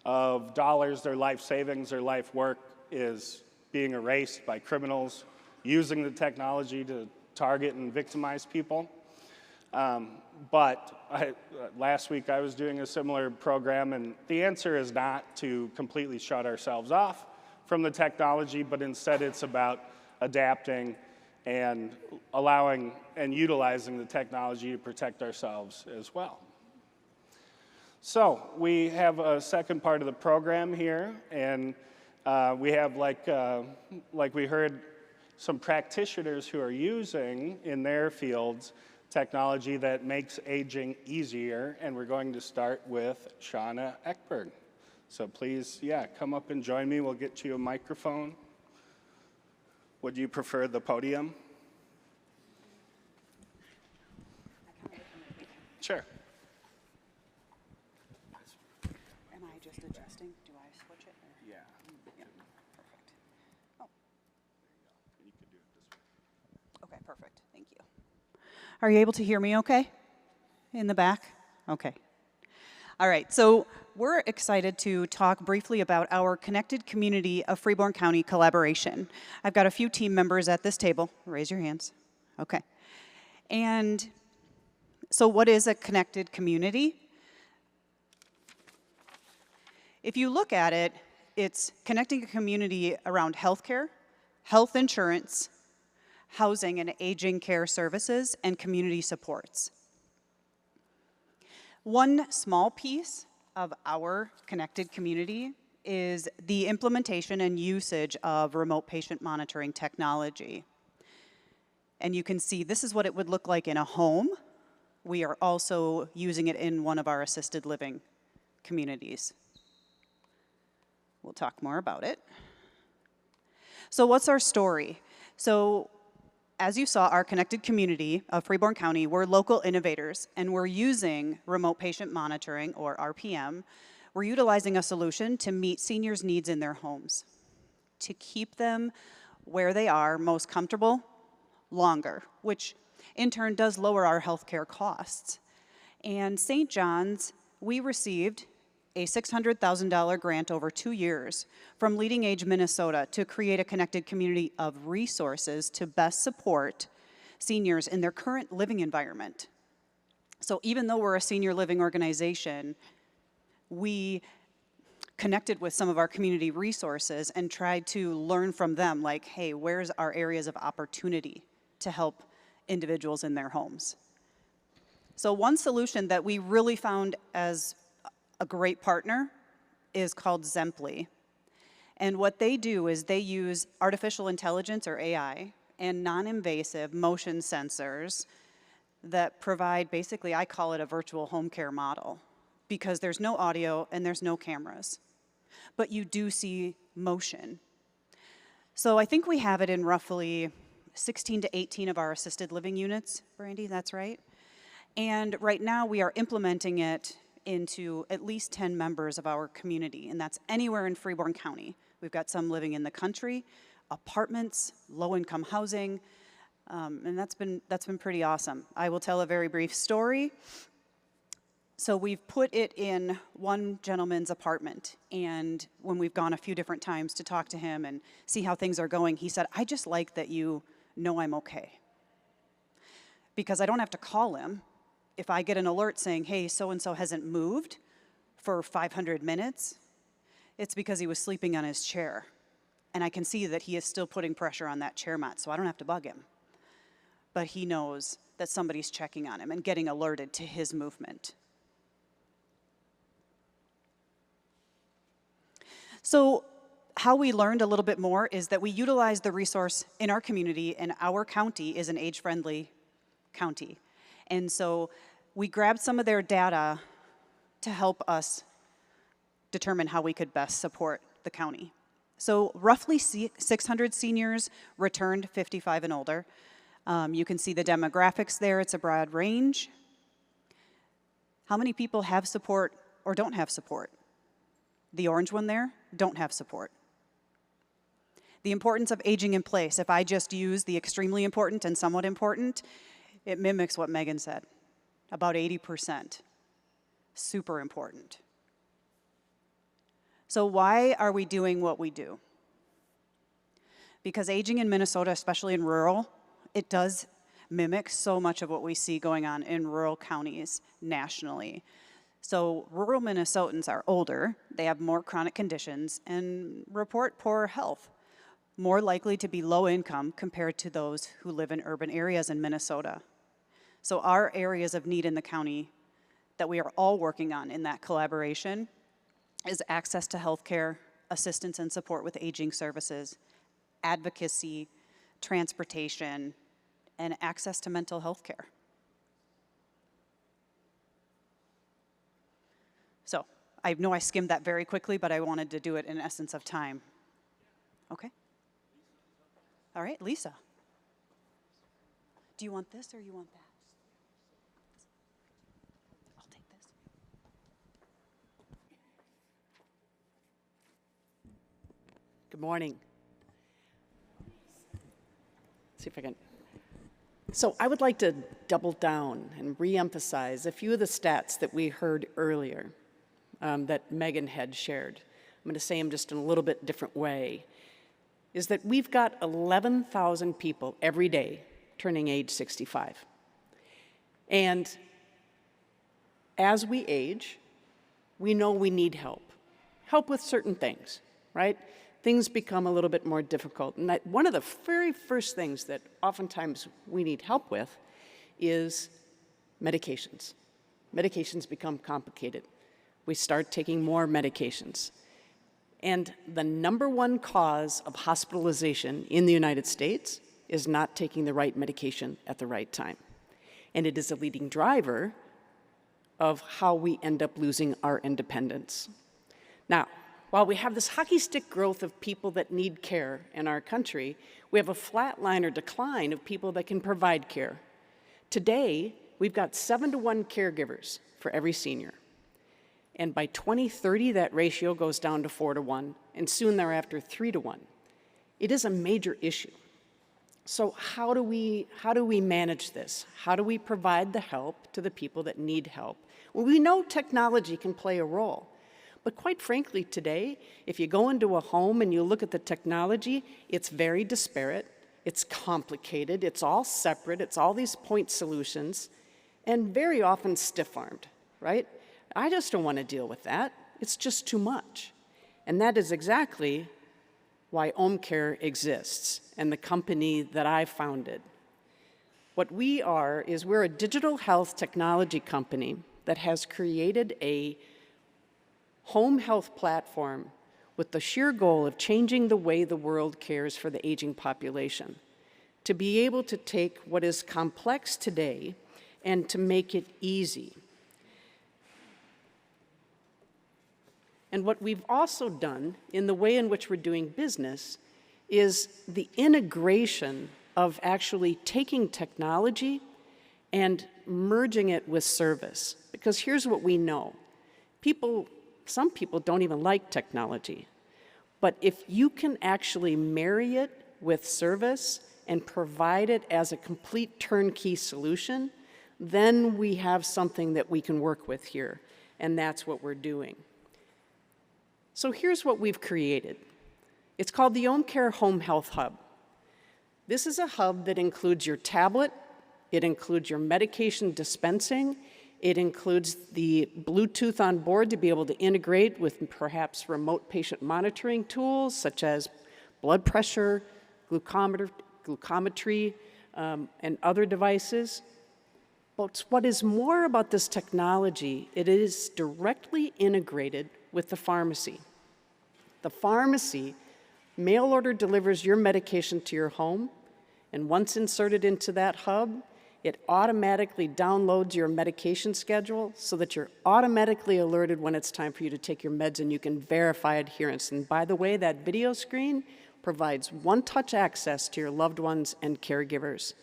of dollars. Their life savings, their life work is being erased by criminals using the technology to target and victimize people. But last week I was doing a similar program, and the answer is not to completely shut ourselves off from the technology, but instead it's about adapting and allowing and utilizing the technology to protect ourselves as well. So we have a second part of the program here, and we have, like we heard, some practitioners who are using in their fields technology that makes aging easier, and we're going to start with Shauna Eckberg. So please, come up and join me. We'll get you a microphone. Would you prefer the podium? Sure. Am I just adjusting? Do I switch it? Or? Yeah. Perfect. Oh. You can do it this way. Okay, perfect. Thank you. Are you able to hear me okay? In the back? Okay. All right, so we're excited to talk briefly about our Connected Community of Freeborn County collaboration. I've got a few team members at this table. Raise your hands. Okay. And so what is a connected community? If you look at it, it's connecting a community around healthcare, health insurance, housing and aging care services, and community supports. One small piece of our connected community is the implementation and usage of remote patient monitoring technology. And you can see this is what it would look like in a home. We are also using it in one of our assisted living communities. We'll talk more about it. So what's our story? So as you saw, our connected community of Freeborn County, we're local innovators, and we're using remote patient monitoring, or RPM. We're utilizing a solution to meet seniors' needs in their homes, to keep them where they are most comfortable longer, which in turn does lower our healthcare costs. And St. John's, we received a $600,000 grant over 2 years from Leading Age Minnesota to create a connected community of resources to best support seniors in their current living environment. So even though we're a senior living organization, we connected with some of our community resources and tried to learn from them, like, hey, where's our areas of opportunity to help individuals in their homes? So one solution that we really found as a great partner is called Zemply. And what they do is they use artificial intelligence, or AI, and non-invasive motion sensors that provide, basically, I call it a virtual home care model, because there's no audio and there's no cameras, but you do see motion. So I think we have it in roughly 16 to 18 of our assisted living units, Brandy, that's right? And right now we are implementing it into at least 10 members of our community, and that's anywhere in Freeborn County. We've got some living in the country, apartments, low-income housing, and that's been pretty awesome. I will tell a very brief story. So we've put it in one gentleman's apartment, and when we've gone a few different times to talk to him and see how things are going, he said, I just like that you know I'm okay, because I don't have to call him. If I get an alert saying, hey, so-and-so hasn't moved for 500 minutes, it's because he was sleeping on his chair. And I can see that he is still putting pressure on that chair mat, so I don't have to bug him. But he knows that somebody's checking on him and getting alerted to his movement. So how we learned a little bit more is that we utilize the resource in our community, and our county is an age-friendly county. And so we grabbed some of their data to help us determine how we could best support the county. So roughly 600 seniors returned 55 and older. You can see the demographics there. It's a broad range. How many people have support or don't have support? The orange one there, don't have support. The importance of aging in place. If I just use the extremely important and somewhat important, it mimics what Megan said, about 80%. Super important. So why are we doing what we do? Because aging in Minnesota, especially in rural, it does mimic so much of what we see going on in rural counties nationally. So rural Minnesotans are older, they have more chronic conditions, and report poor health. more likely to be low income compared to those who live in urban areas in Minnesota. So our areas of need in the county that we are all working on in that collaboration is access to healthcare, assistance and support with aging services, advocacy, transportation, and access to mental health care. So I know I skimmed that very quickly, but I wanted to do it in essence of time. Okay? All right, Lisa. Do you want this or you want that? I'll take this. Good morning. See if I can. So I would like to double down and reemphasize a few of the stats that we heard earlier that Megan had shared. I'm going to say them just in a little bit different way. Is that we've got 11,000 people every day turning age 65. And as we age, we know we need help. Help with certain things, right? Things become a little bit more difficult. And one of the very first things that oftentimes we need help with is medications. Medications become complicated. We start taking more medications. And the number one cause of hospitalization in the United States is not taking the right medication at the right time. And it is a leading driver of how we end up losing our independence. Now, while we have this hockey stick growth of people that need care in our country, we have a flatline or decline of people that can provide care. Today, we've got 7-to-1 caregivers for every senior. And by 2030, that ratio goes down to 4-to-1, and soon thereafter, 3-to-1. It is a major issue. So how do we manage this? How do we provide the help to the people that need help? Well, we know technology can play a role. But quite frankly, today, if you go into a home and you look at the technology, it's very disparate, it's complicated, it's all separate, it's all these point solutions, and very often stiff-armed, right? I just don't want to deal with that. It's just too much. And that is exactly why OhmCare exists and the company that I founded. What we are is we're a digital health technology company that has created a home health platform with the sheer goal of changing the way the world cares for the aging population, to be able to take what is complex today and to make it easy. And what we've also done in the way in which we're doing business is the integration of actually taking technology and merging it with service. Because here's what we know. Some people don't even like technology. But if you can actually marry it with service and provide it as a complete turnkey solution, then we have something that we can work with here. And that's what we're doing. So here's what we've created. It's called the OhmCare Home Health Hub. This is a hub that includes your tablet, it includes your medication dispensing, it includes the Bluetooth on board to be able to integrate with perhaps remote patient monitoring tools such as blood pressure, glucometry, and other devices. But what is more about this technology, it is directly integrated with the pharmacy. The pharmacy mail order delivers your medication to your home, and once inserted into that hub, it automatically downloads your medication schedule so that you're automatically alerted when it's time for you to take your meds and you can verify adherence. And by the way, that video screen provides one-touch access to your loved ones and caregivers.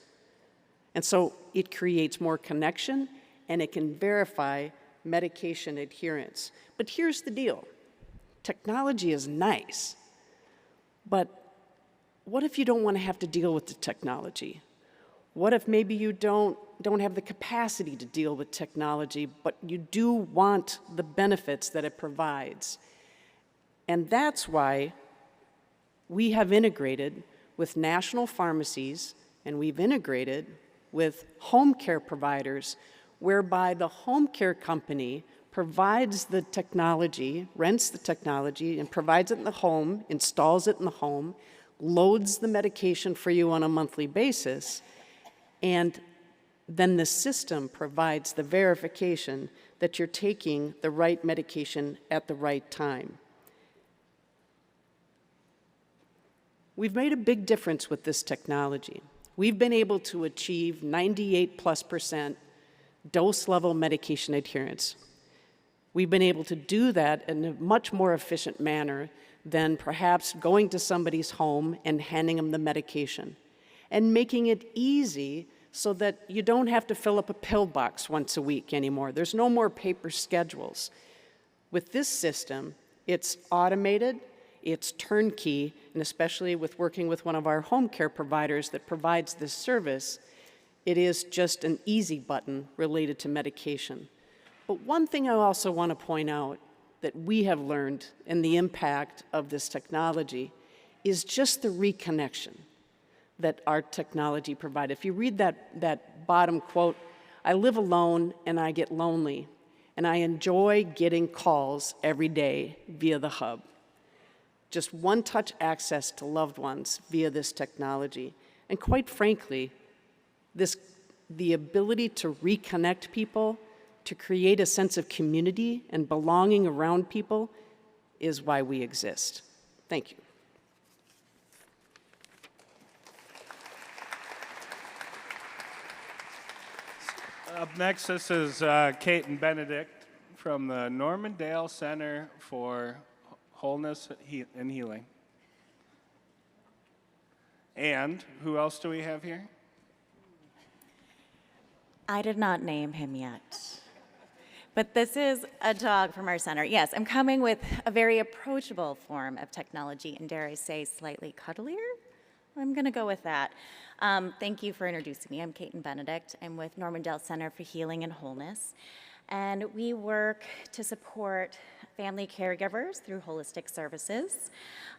And so it creates more connection and it can verify medication adherence. But here's the deal. Technology is nice, but what if you don't want to have to deal with the technology? What if maybe you don't have the capacity to deal with technology, but you do want the benefits that it provides? And that's why we have integrated with national pharmacies and we've integrated with home care providers, whereby the home care company provides the technology, rents the technology, and provides it in the home, installs it in the home, loads the medication for you on a monthly basis, and then the system provides the verification that you're taking the right medication at the right time. We've made a big difference with this technology. We've been able to achieve 98+% dose level medication adherence. We've been able to do that in a much more efficient manner than perhaps going to somebody's home and handing them the medication, and making it easy so that you don't have to fill up a pill box once a week anymore. There's no more paper schedules. With this system, it's automated, it's turnkey, and especially with working with one of our home care providers that provides this service, it is just an easy button related to medication. But one thing I also want to point out that we have learned in the impact of this technology is just the reconnection that our technology provides. If you read that bottom quote, "I live alone and I get lonely, and I enjoy getting calls every day via the hub." Just one-touch access to loved ones via this technology. And quite frankly, the ability to reconnect people, to create a sense of community and belonging around people is why we exist. Thank you. Up next, this is Kate and Benedict from the Normandale Center for Wholeness and Healing. And who else do we have here? I did not name him yet. But this is a dog from our center. Yes, I'm coming with a very approachable form of technology, and dare I say, slightly cuddlier? I'm going to go with that. Thank you for introducing me. I'm Kate and Benedict. I'm with Normandale Center for Healing and Wholeness. And we work to support family caregivers through holistic services.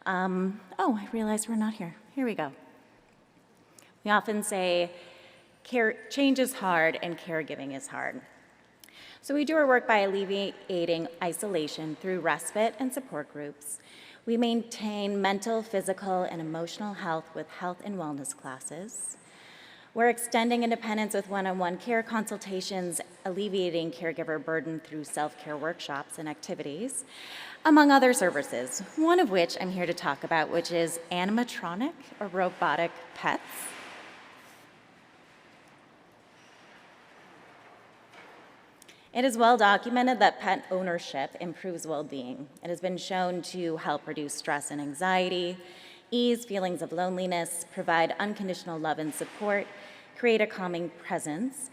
Oh, I realized we're not here. Here we go. We often say, change is hard and caregiving is hard. So we do our work by alleviating isolation through respite and support groups. We maintain mental, physical, and emotional health with health and wellness classes. We're extending independence with one-on-one care consultations, alleviating caregiver burden through self-care workshops and activities, among other services, one of which I'm here to talk about, which is animatronic or robotic pets. It is well documented that pet ownership improves well-being. It has been shown to help reduce stress and anxiety, ease feelings of loneliness, provide unconditional love and support, create a calming presence,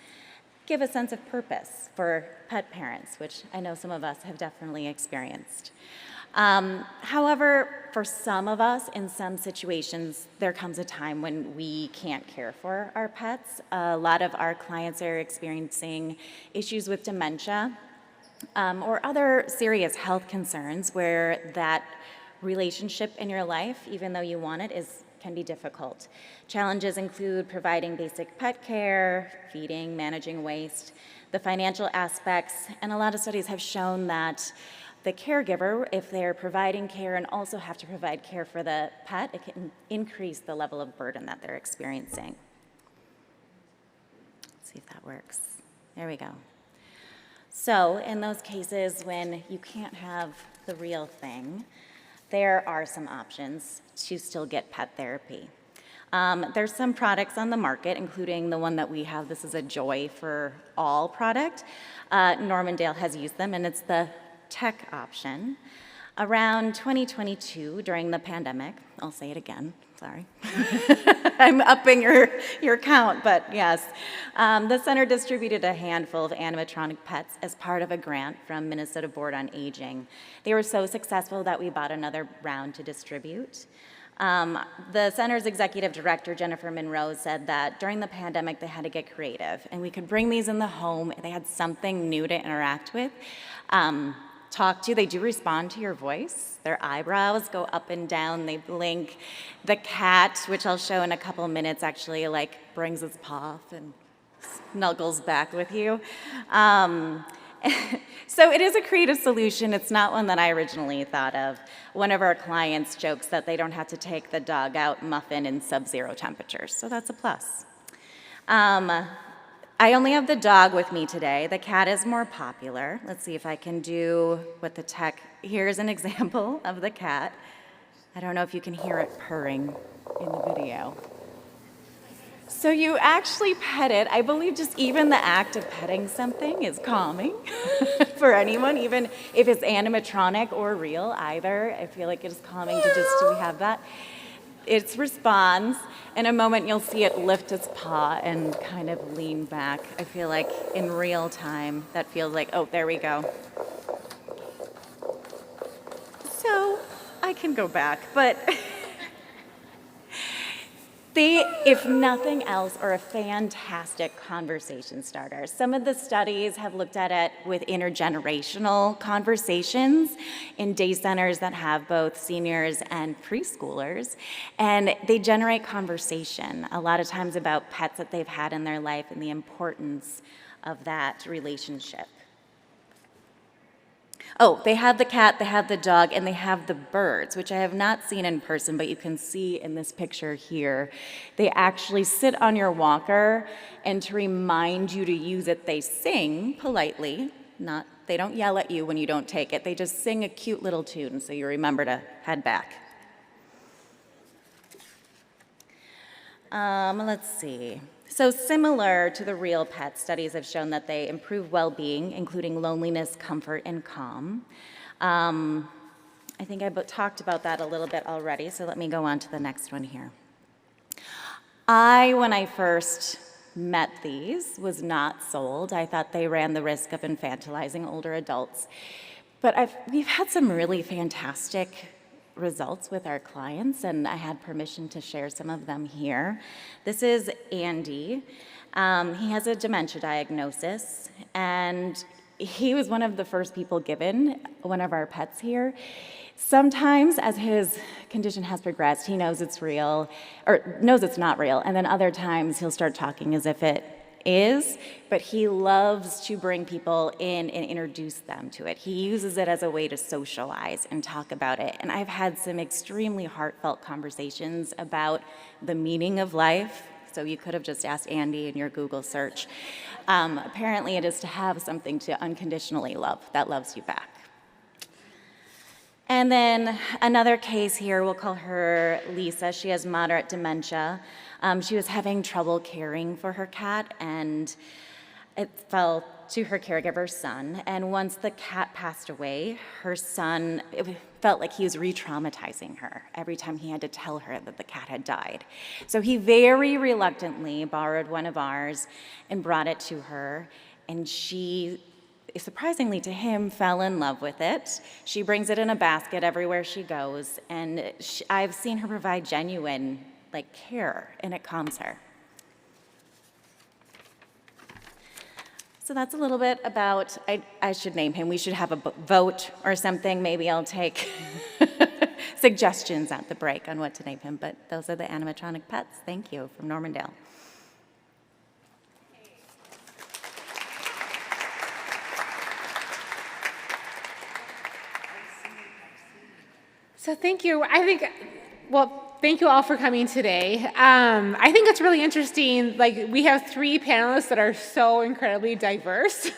give a sense of purpose for pet parents, which I know some of us have definitely experienced. However, for some of us, in some situations, there comes a time when we can't care for our pets. A lot of our clients are experiencing issues with dementia or other serious health concerns where that relationship in your life, even though you want it, can be difficult. Challenges include providing basic pet care, feeding, managing waste, the financial aspects, and a lot of studies have shown that the caregiver, if they're providing care and also have to provide care for the pet, it can increase the level of burden that they're experiencing. Let's see if that works. There we go. So in those cases when you can't have the real thing, there are some options to still get pet therapy. There's some products on the market, including the one that we have. This is a Joy for All product. Normandale has used them, and it's the tech option. Around 2022, during the pandemic, I'll say it again, sorry. I'm upping your count, but yes. The center distributed a handful of animatronic pets as part of a grant from Minnesota Board on Aging. They were so successful that we bought another round to distribute. The center's executive director, Jennifer Monroe, said that during the pandemic they had to get creative, and we could bring these in the home. They had something new to interact with. Talk to, they do respond to your voice. Their eyebrows go up and down, they blink. The cat, which I'll show in a couple minutes, actually brings its paw up and snuggles back with you. So it is a creative solution. It's not one that I originally thought of. One of our clients jokes that they don't have to take the dog out muffin in sub-zero temperatures, so that's a plus. I only have the dog with me today. The cat is more popular. Let's see if I can do what the tech, here's an example of the cat. I don't know if you can hear it purring in the video. So you actually pet it. I believe just even the act of petting something is calming for anyone, even if it's animatronic or real, either. I feel like it's calming to have that. It responds. In a moment, you'll see it lift its paw and kind of lean back. I feel like in real time, that feels like, oh, there we go. So I can go back, but they, if nothing else, are a fantastic conversation starter. Some of the studies have looked at it with intergenerational conversations in day centers that have both seniors and preschoolers, and they generate conversation a lot of times about pets that they've had in their life and the importance of that relationship. Oh, they have the cat, they have the dog, and they have the birds, which I have not seen in person, but you can see in this picture here. They actually sit on your walker, and to remind you to use it, they sing politely. They don't yell at you when you don't take it. They just sing a cute little tune, so you remember to head back. Let's see. So similar to the real pet, studies have shown that they improve well-being, including loneliness, comfort, and calm. I think I talked about that a little bit already, so let me go on to the next one here. When I first met these, was not sold. I thought they ran the risk of infantilizing older adults. But we've had some really fantastic results with our clients, and I had permission to share some of them here. This is Andy. He has a dementia diagnosis, and he was one of the first people given one of our pets here. Sometimes, as his condition has progressed, he knows it's real, or knows it's not real, and then other times he'll start talking as if it is, but he loves to bring people in and introduce them to it. He uses it as a way to socialize and talk about it. And I've had some extremely heartfelt conversations about the meaning of life. So you could have just asked Andy in your Google search. Apparently it is to have something to unconditionally love that loves you back. And then another case here, we'll call her Lisa. She has moderate dementia. She was having trouble caring for her cat, and it fell to her caregiver's son. And once the cat passed away, her son, it felt like he was re-traumatizing her every time he had to tell her that the cat had died. So he very reluctantly borrowed one of ours and brought it to her, and she, surprisingly to him, fell in love with it. She brings it in a basket everywhere she goes, and I've seen her provide genuine care, and it calms her. So that's a little bit about, I should name him. We should have a vote or something. Maybe I'll take suggestions at the break on what to name him, but those are the animatronic pets. Thank you, from Normandale. So thank you. Thank you all for coming today. I think it's really interesting. We have 3 panelists that are so incredibly diverse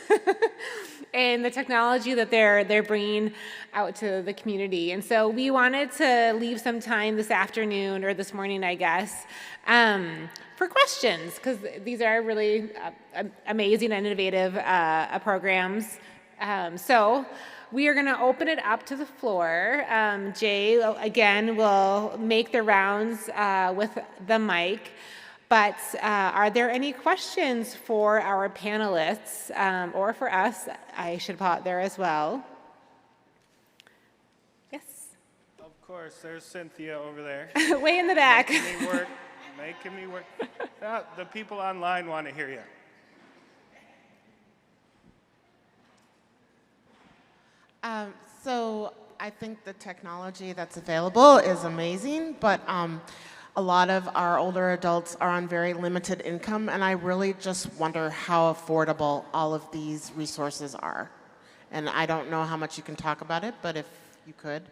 in the technology that they're bringing out to the community. And so we wanted to leave some time this afternoon, or this morning, I guess, for questions, because these are really amazing and innovative programs. So we are going to open it up to the floor. Jay, again, will make the rounds with the mic. But are there any questions for our panelists or for us? I should put out there as well. Yes? Of course, there's Cynthia over there. Way in the back. Making me work. The people online want to hear you. So I think the technology that's available is amazing, but A lot of our older adults are on very limited income, and I really just wonder how affordable all of these resources are. And I don't know how much you can talk about it, but if you could,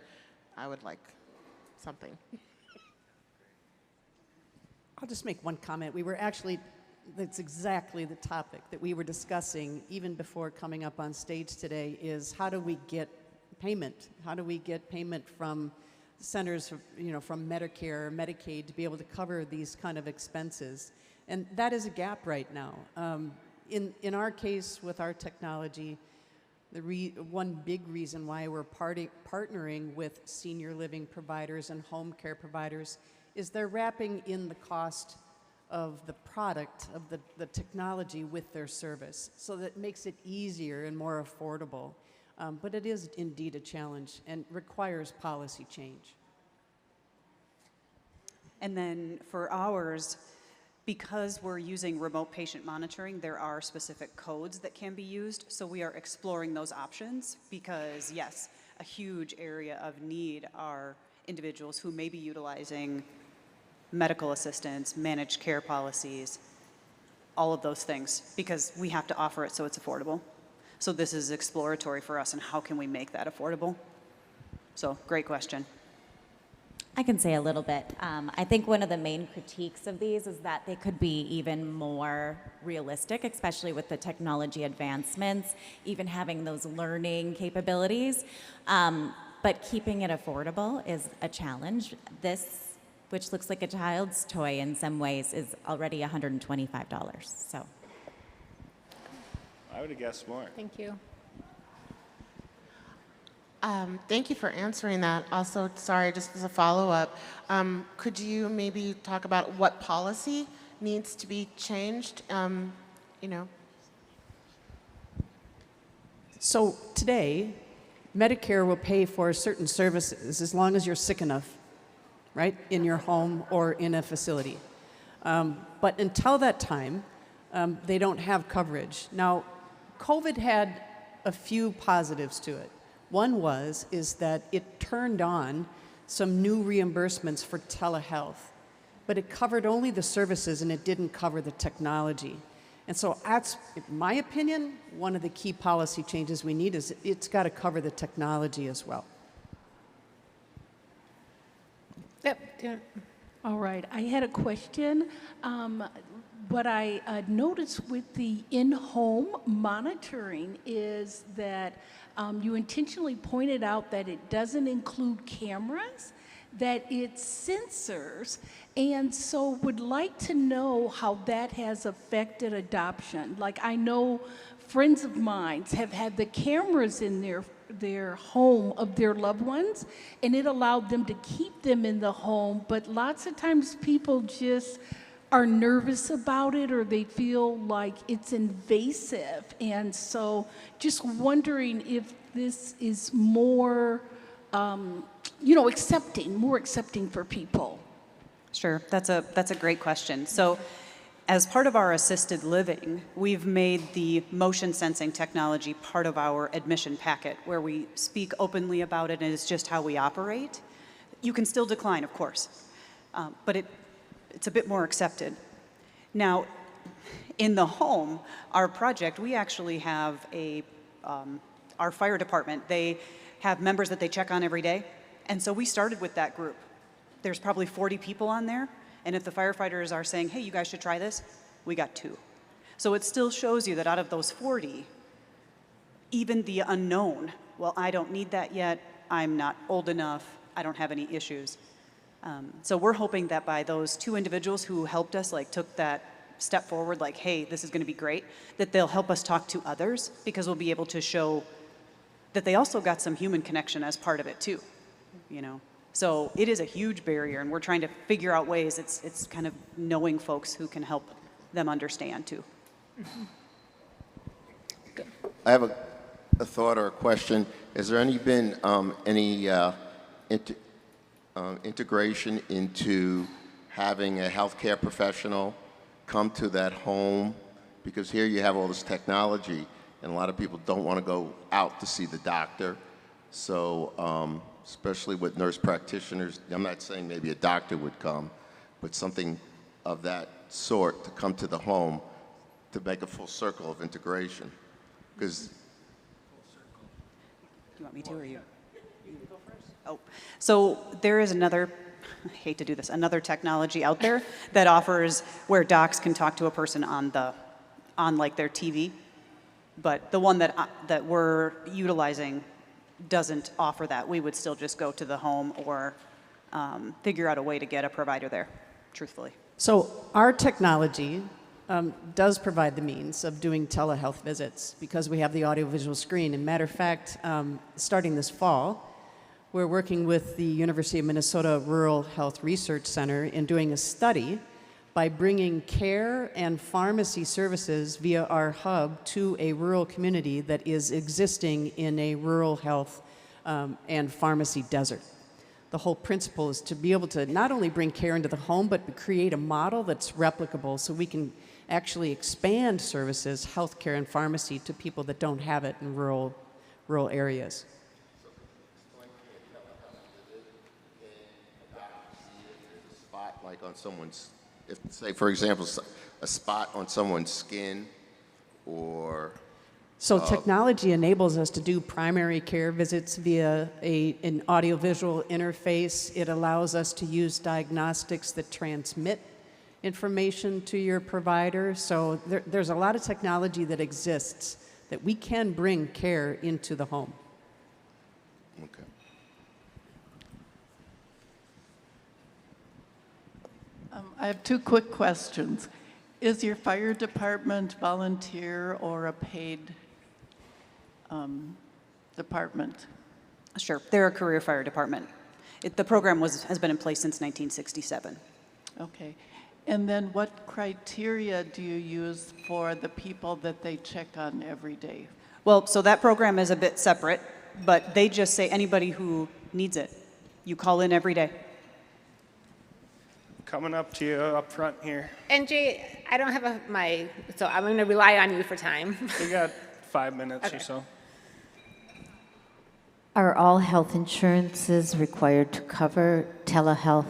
I would like something. I'll just make one comment. That's exactly the topic that we were discussing even before coming up on stage today, is how do we get payment? How do we get payment from centers, from Medicare or Medicaid to be able to cover these kind of expenses? And that is a gap right now. In our case, with our technology, one big reason why we're partnering with senior living providers and home care providers is they're wrapping in the cost of the product, of the technology with their service. So that makes it easier and more affordable. But it is indeed a challenge and requires policy change. And then for ours, because we're using remote patient monitoring, there are specific codes that can be used. So we are exploring those options because, yes, a huge area of need are individuals who may be utilizing medical assistance, managed care policies, all of those things, because we have to offer it so it's affordable. So this is exploratory for us, and how can we make that affordable? So, great question. I can say a little bit. I think one of the main critiques of these is that they could be even more realistic, especially with the technology advancements, even having those learning capabilities. But keeping it affordable is a challenge. This, which looks like a child's toy in some ways, is already $125. So. I would have guessed more. Thank you. Thank you for answering that. Also, sorry, just as a follow-up, could you maybe talk about what policy needs to be changed? So today, Medicare will pay for certain services as long as you're sick enough, right, in your home or in a facility. But until that time, they don't have coverage. Now, COVID had a few positives to it. One is that it turned on some new reimbursements for telehealth, but it covered only the services and it didn't cover the technology. And so that's, in my opinion, one of the key policy changes we need is it's got to cover the technology as well. Yep. All right. I had a question. What I noticed with the in-home monitoring is that you intentionally pointed out that it doesn't include cameras, that it's sensors, and so would like to know how that has affected adoption. Like, I know friends of mine have had the cameras in their home of their loved ones, and it allowed them to keep them in the home, but lots of times people just are nervous about it, or they feel like it's invasive. And so just wondering if this is more, more accepting for people. Sure, that's a great question. So as part of our assisted living, we've made the motion sensing technology part of our admission packet, where we speak openly about it and it's just how we operate. You can still decline, of course, but it's a bit more accepted. Now, in the home, our project, we actually have our fire department, they have members that they check on every day. And so we started with that group. There's probably 40 people on there. And if the firefighters are saying, hey, you guys should try this, we got 2. So it still shows you that out of those 40, even the unknown, well, I don't need that yet, I'm not old enough, I don't have any issues. So we're hoping that by those 2 individuals who helped us, took that step forward, hey, this is going to be great, that they'll help us talk to others, because we'll be able to show that they also got some human connection as part of it too, So it is a huge barrier, and we're trying to figure out ways. It's kind of knowing folks who can help them understand too. I have a thought or a question. Has there been any integration into having a healthcare professional come to that home? Because here you have all this technology, and a lot of people don't want to go out to see the doctor. So especially with nurse practitioners, I'm not saying maybe a doctor would come, but something of that sort to come to the home to make a full circle of integration. Because Do you want me to or you? Oh, so there is another, I hate to do this, another technology out there that offers where docs can talk to a person on like their TV, but the one that we're utilizing doesn't offer that. We would still just go to the home or figure out a way to get a provider there, truthfully. So our technology does provide the means of doing telehealth visits because we have the audiovisual screen. And matter of fact, starting this fall, we're working with the University of Minnesota Rural Health Research Center in doing a study by bringing care and pharmacy services via our hub to a rural community that is existing in a rural health and pharmacy desert. The whole principle is to be able to not only bring care into the home, but create a model that's replicable so we can actually expand services, healthcare and pharmacy, to people that don't have it in rural areas. Like on someone's, if say for example, a spot on someone's skin or... So technology enables us to do primary care visits via an audiovisual interface. It allows us to use diagnostics that transmit information to your provider. So there's a lot of technology that exists that we can bring care into the home. Okay. I have two quick questions. Is your fire department volunteer or a paid department? Sure, they're a career fire department. The program has been in place since 1967. Okay. And then what criteria do you use for the people that they check on every day? Well, so that program is a bit separate, but they just say anybody who needs it. You call in every day. Coming up to you up front here. And Jay, I don't have so I'm going to rely on you for time. We got 5 minutes Okay. or so. Are all health insurances required to cover telehealth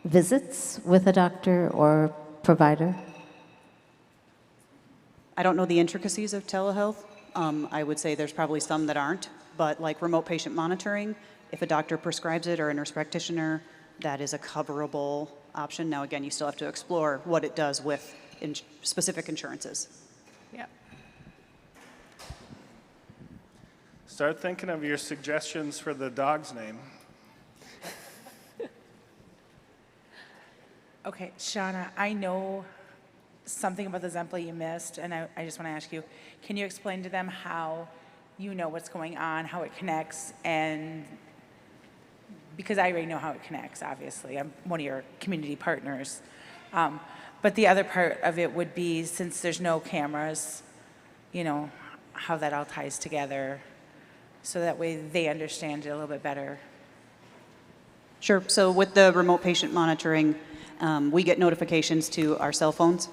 visits with a doctor or provider? I don't know the intricacies of telehealth. I would say there's probably some that aren't, but like remote patient monitoring, if a doctor prescribes it or a nurse practitioner, that is a coverable option. Now, again, you still have to explore what it does with specific insurances. Yeah. Start thinking of your suggestions for the dog's name. Okay, Shauna, I know something about the Zempla you missed, and I just want to ask you, can you explain to them how you know what's going on, how it connects, and because I already know how it connects, obviously. I'm one of your community partners. But the other part of it would be, since there's no cameras, you know, how that all ties together, so that way they understand it a little bit better. Sure. So with the remote patient monitoring, we get notifications to our cell phones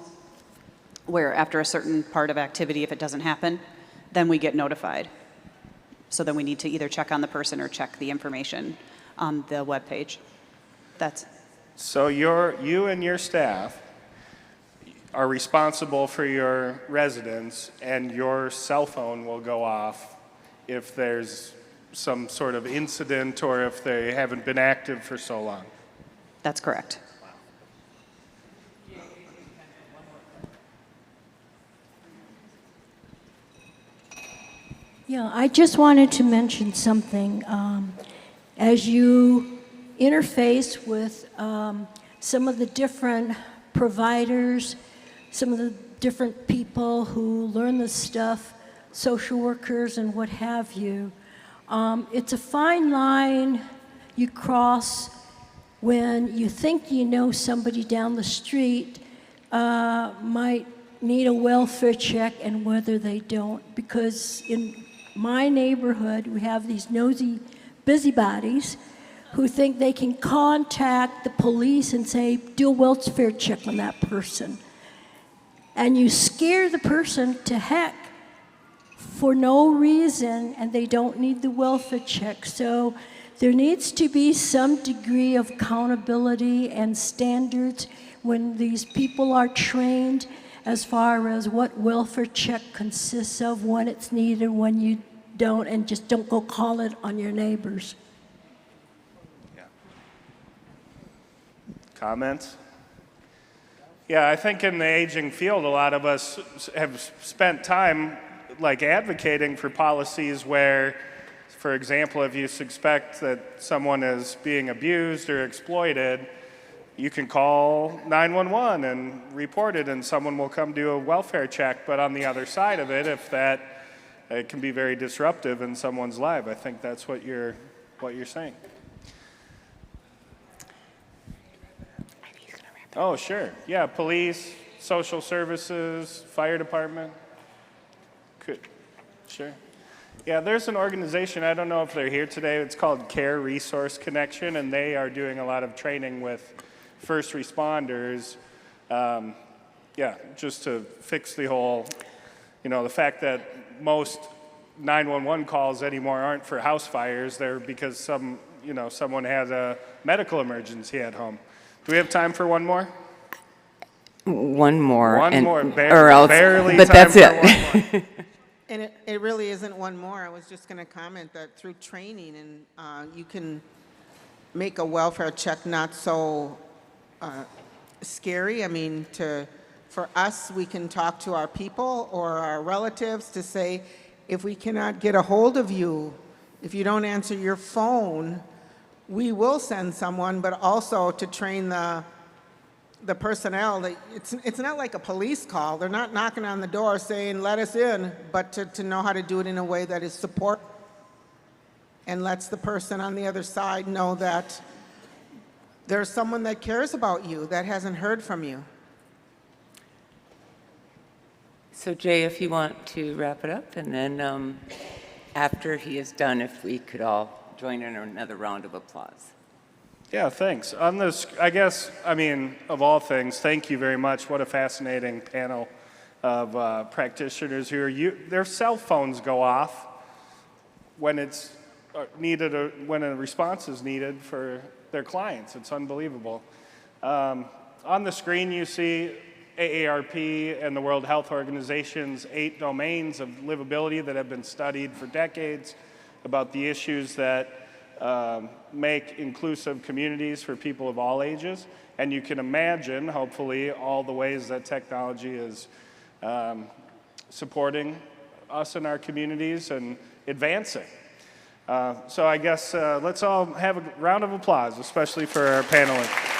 where after a certain part of activity, if it doesn't happen, then we get notified. So then we need to either check on the person or check the information on the web page. So you and your staff are responsible for your residents, and your cell phone will go off if there's some sort of incident or if they haven't been active for so long. That's correct. Yeah, I just wanted to mention something. As you interface with some of the different providers, some of the different people who learn this stuff, social workers and what have you, it's a fine line you cross when you think you know somebody down the street might need a welfare check and whether they don't. Because in my neighborhood, we have these nosy busybodies who think they can contact the police and say, do a welfare check on that person. And you scare the person to heck for no reason, and they don't need the welfare check. So there needs to be some degree of accountability and standards when these people are trained as far as what welfare check consists of, when it's needed, when you don't, and just don't go call it on your neighbors. Comments? Yeah, I think in the aging field, a lot of us have spent time like advocating for policies where, for example, if you suspect that someone is being abused or exploited, you can call 911 and report it, and someone will come do a welfare check. But on the other side of it, if that it can be very disruptive in someone's life, I think that's what you're saying. Oh, sure. Yeah, police, social services, fire department. Could, sure. Yeah, there's an organization, I don't know if they're here today, it's called Care Resource Connection, and they are doing a lot of training with first responders, just to fix the whole, the fact that most 911 calls anymore aren't for house fires, they're because someone has a medical emergency at home. Do we have time for one more? One more. Or else, barely but time that's for it. one more. And it really isn't one more. I was just going to comment that through training, and you can make a welfare check not so scary. I mean, for us, we can talk to our people or our relatives to say, if we cannot get a hold of you, if you don't answer your phone, we will send someone, but also to train the personnel. That it's not like a police call. They're not knocking on the door saying, let us in, but to know how to do it in a way that is support and lets the person on the other side know that there's someone that cares about you, that hasn't heard from you. So Jay, if you want to wrap it up, and then after he is done, if we could all join in another round of applause. Yeah, thanks. On this, of all things, thank you very much. What a fascinating panel of practitioners here. Their cell phones go off when it's needed, or when a response is needed for their clients. It's unbelievable. On the screen, you see AARP and the World Health Organization's 8 domains of livability that have been studied for decades about the issues that make inclusive communities for people of all ages. And you can imagine, hopefully, all the ways that technology is supporting us in our communities and advancing. So I guess let's all have a round of applause, especially for our panelists.